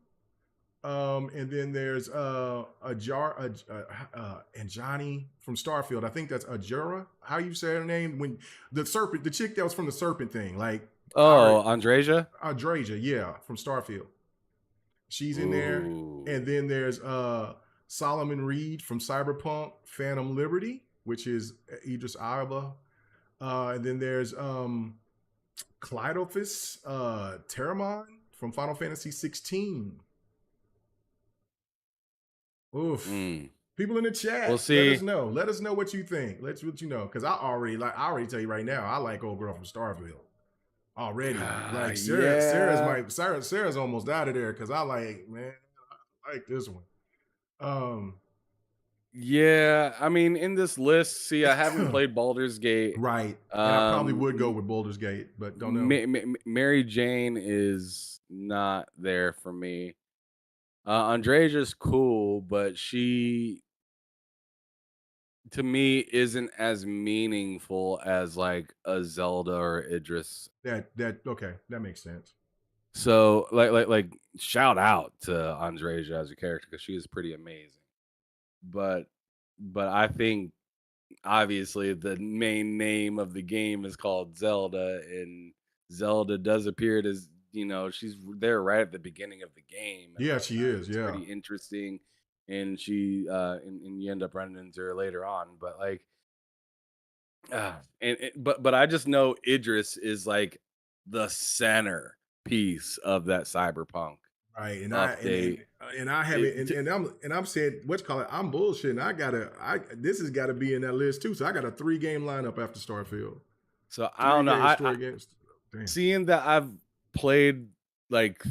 And then there's Anjani from Starfield. I think that's Ajura. How you say her name? When the chick that was from the serpent thing, like Andreja, yeah, from Starfield. She's in there. And then there's Solomon Reed from Cyberpunk Phantom Liberty, which is Idris Elba. And then there's Clydophus Terramon from Final Fantasy 16. Oof. Mm. People in the We'll chat, let us see. know. Let us know what you think. Let's what you know. Cause I already tell you right now, I like old girl from Starfield. Already. Like Yeah. Sarah's almost out of there because I like, man, I like this one. Um Yeah. I mean, in this list, see, I haven't played Baldur's Gate. right. And I probably Um, would go with Boulder's Gate, but don't know. Mary Jane is not there for me. Andrea's cool, but she to me isn't as meaningful as like a Zelda or Idris. That okay, that makes sense. So shout out to Andrea as a character because she is pretty amazing. But I think obviously the main name of the game is called Zelda, and Zelda does appear as she's there right at the beginning of the game and Yeah, she whatnot. is. It's Yeah. pretty interesting, and she and you end up running into her later on. But like, but I just know Idris is like the center piece of that cyberpunk Right. update. And I haven't and I'm saying what's called it, I'm bullshitting. I this has got to be in that list too. So I got a 3 game lineup after Starfield. So I Three don't know. game I story games. Damn. seeing that I've played like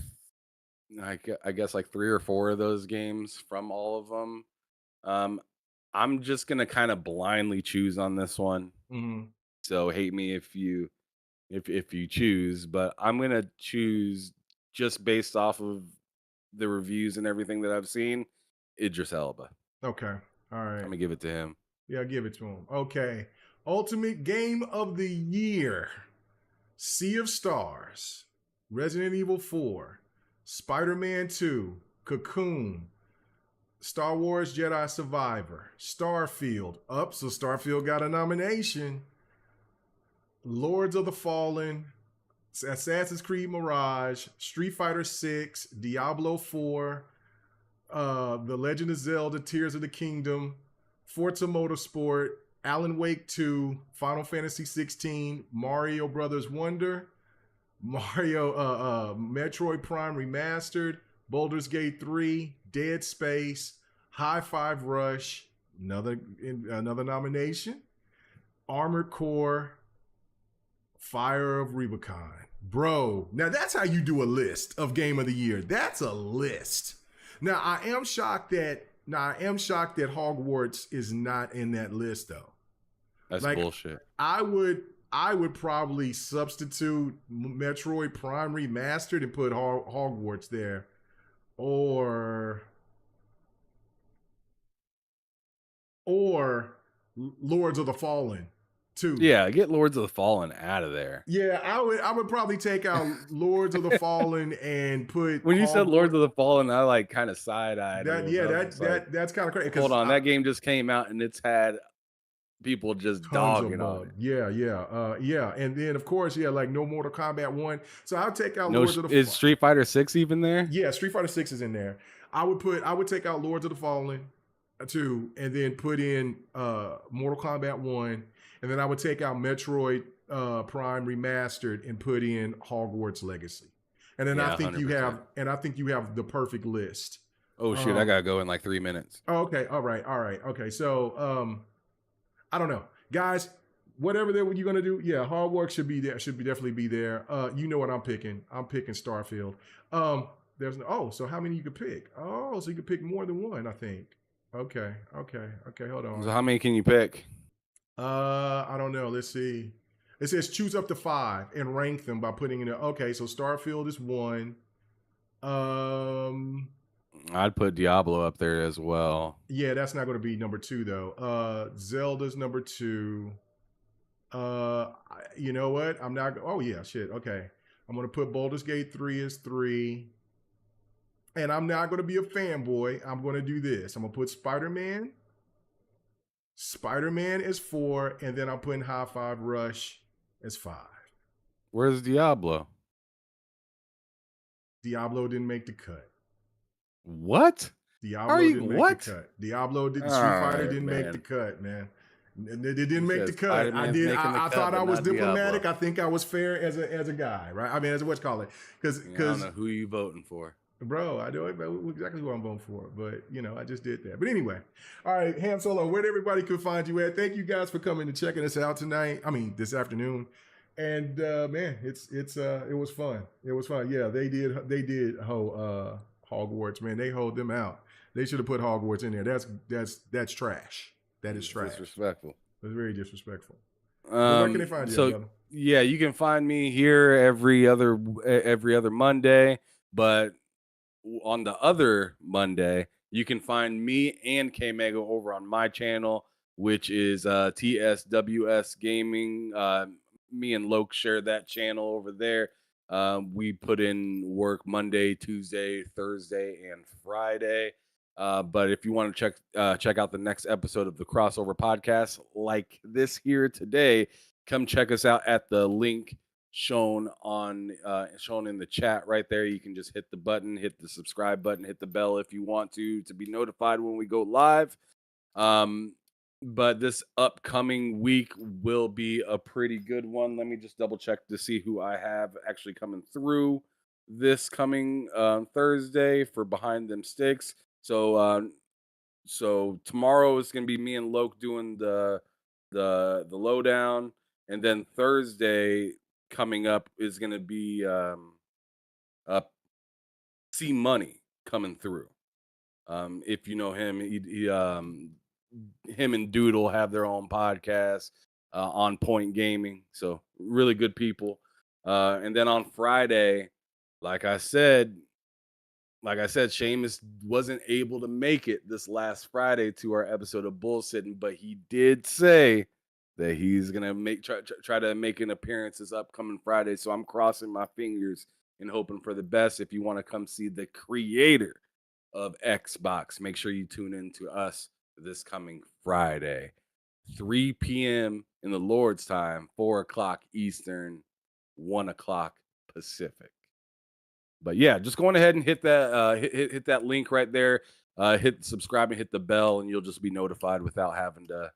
I guess like 3 or 4 of those games from all of them. Um, I'm just gonna kind of blindly choose on this one. Mhm. So hate me if you if you choose, but I'm gonna choose just based off of the reviews and everything that I've seen. Idris Elba. Okay. All I'm right. gonna give it to him. Yeah, give it to him. Okay. Ultimate game of the year. Sea of Stars, Resident Evil 4, Spider-Man 2, Cocoon, Star Wars Jedi Survivor, Starfield. Up, so Starfield got a nomination. Lords of the Fallen, Assassin's Creed Mirage, Street Fighter 6, Diablo 4, The Legend of Zelda, Tears of the Kingdom, Forza Motorsport, Alan Wake 2, Final Fantasy 16, Mario Brothers Wonder, Metroid Prime Remastered, Baldur's Gate 3, Dead Space, High Five Rush, another nomination, Armored Core, Fire of Rubicon. Bro, now that's how you do a list of Game of the Year. That's a list. I am shocked that Hogwarts is not in that list though. That's Like bullshit. I would probably substitute Metroid Prime Remastered and put Hogwarts there, or or Lords of the Fallen too. Yeah, get Lords of the Fallen out of there. Yeah, I would probably take out Lords of the Fallen and put When you said Lords Hogwarts. of the Fallen, I like kind of side-eyed a That little bit. yeah, I was just like, that's kind of crazy hold because on, that game just came out and it's had people just tons of dogging on bug. it. Yeah, and then of course like no Mortal Kombat 1. So I'll take out No, Lords of the is Street Fighter 6 even there? Yeah, Street Fighter 6 is in there. I would take out Lords of the Fallen 2 and then put in Mortal Kombat 1, and then I would take out Metroid Prime Remastered and put in Hogwarts Legacy. And then Yeah, 100%. I think you have the perfect list. Oh shit, I Um gotta go in like 3 minutes. okay, all right. Okay. So I don't know. Guys, whatever you're gonna do, yeah, Hogwarts should be there, definitely be there. You know what I'm picking. I'm picking Starfield. So how many you could pick? Oh, so you could pick more than one, I think. Okay, hold So on. how many can you pick? I don't know. Let's see. It says choose up to 5 and rank them by putting in okay, so Starfield is 1. Um I'd put Diablo up there as well. yeah, that's not gonna be number 2 though. Zelda's number 2. You know what? I'm not. Oh yeah, shit. Okay, I'm gonna put Baldur's Gate 3 as 3, and I'm not gonna be a fanboy. I'm gonna do this. I'm gonna put Spider-Man. Spider-Man is 4, and then I'm putting High Five Rush as 5. Where's Diablo? Diablo didn't make the cut. What? Are Diablo you didn't make the what? cut. Diablo did. All Street Fighter right, didn't make the man. cut, man. It didn't You make the said cut. Spider-Man's making the I cut, thought I but was not diplomatic. Diablo. I think I was fair as a guy, right? I mean, as a what's call it, I don't because know who you voting for. bro, I know exactly who I'm voting for, but I just did that. But anyway, all right, Ham Solo, where everybody could find you at? Thank you guys for coming and checking us out tonight. I mean, this afternoon. And man, it was fun. It was fun. Yeah, they did Hogwarts, man. They hold them out. They should have put Hogwarts in there. That's trash. That is trash. Disrespectful. That's very disrespectful. But where can they find you, So brother? yeah, you can find me here every other Monday, but on the other Monday, you can find me and K Mega over on my channel, which is TSWS Gaming. Me and Loke share that channel over there. We put in work Monday, Tuesday, Thursday, and Friday. But if you want to check out the next episode of the Crossover podcast, like this here today, come check us out at the link shown in the chat right there. You can just hit the button, hit the subscribe button, hit the bell if you want to be notified when we go live. But this upcoming week will be a pretty good one. Let me just double check to see who I have actually coming through this coming Thursday for Behind Them Sticks. So tomorrow is gonna be me and Loke doing the lowdown, and then Thursday coming up is gonna be C Money coming through. If you know him, him and Doodle have their own podcast, On Point Gaming. So really good people. And then on Friday, like I said, Seamus wasn't able to make it this last Friday to our episode of Bullsitting, but he did say that he's gonna try to make an appearance this upcoming Friday. So I'm crossing my fingers and hoping for the best. If you want to come see the creator of Xbox, make sure you tune in to us this coming Friday, 3 p.m. in the Lord's time, 4 o'clock Eastern, 1 o'clock Pacific. But yeah, just go on ahead and hit that hit that link right there. Hit subscribe and hit the bell, and you'll just be notified without having to,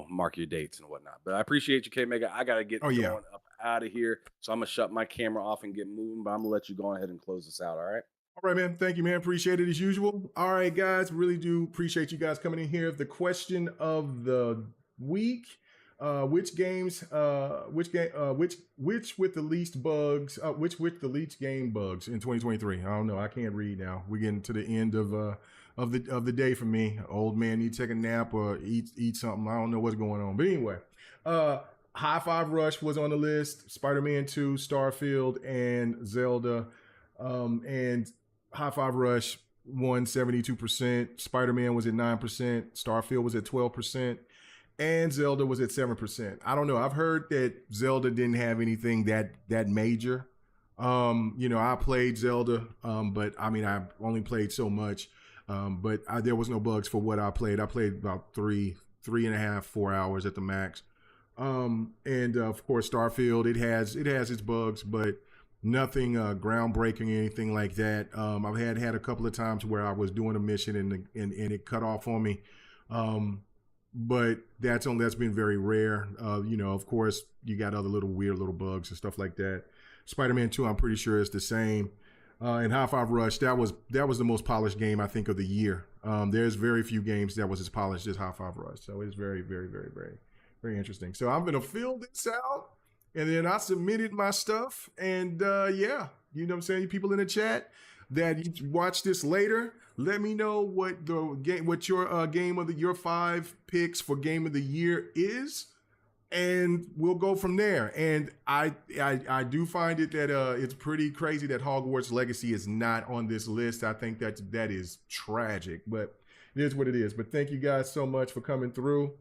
mark your dates and whatnot. But I appreciate you, K Mega. I gotta get going up out of here, so I'm gonna shut my camera off and get moving. But I'm gonna let you go ahead and close this out. All right. All right, man. Thank you, man. Appreciate it as usual. All right, guys. Really do appreciate you guys coming in here. The question of the week: which games, which with the least bugs, which with the least game bugs in 2023? I don't know. I can't read now. We're getting to the end of the day for me. Old man need to take a nap or eat something. I don't know what's going on. But anyway, High Five Rush was on the list. Spider-Man 2, Starfield, and Zelda. And High Five Rush won 72%. Spider-Man was at 9%. Starfield was at 12%. And Zelda was at 7%. I don't know. I've heard that Zelda didn't have anything that major. I played Zelda, but I mean, I only played so much. But there was no bugs for what I played. I played about 3.5, 4 hours at the max. And of course, Starfield, it has its bugs, but nothing groundbreaking or anything like that. I've had a couple of times where I was doing a mission and it cut off on me. But that's been very rare. Of course, you got other weird little bugs and stuff like that. Spider-Man 2, I'm pretty sure is the same. And High Five Rush, that was the most polished game I think of the year. There's very few games that was as polished as High Five Rush. So it's very, very, very, very, very interesting. So I'm gonna fill this out, and then I submitted my stuff, and yeah, you know what I'm saying. People in the chat that you watch this later, let me know what your game of your 5 picks for game of the year is, and we'll go from there. And I do find it that it's pretty crazy that Hogwarts Legacy is not on this list. I think that is tragic, but it is what it is. But thank you guys so much for coming through.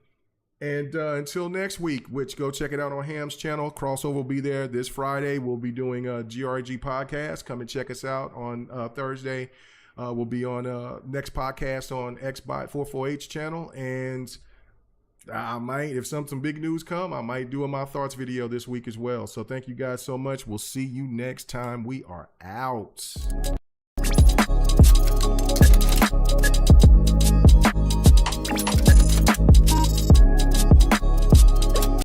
And until next week, which go check it out on Ham's channel. Crossover will be there this Friday. We'll be doing a GRG podcast. Come and check us out on Thursday. We'll be on next podcast on Xbot 44H channel. And I might, if some big news come, I might do a My Thoughts video this week as well. So thank you guys so much. We'll see you next time. We are out.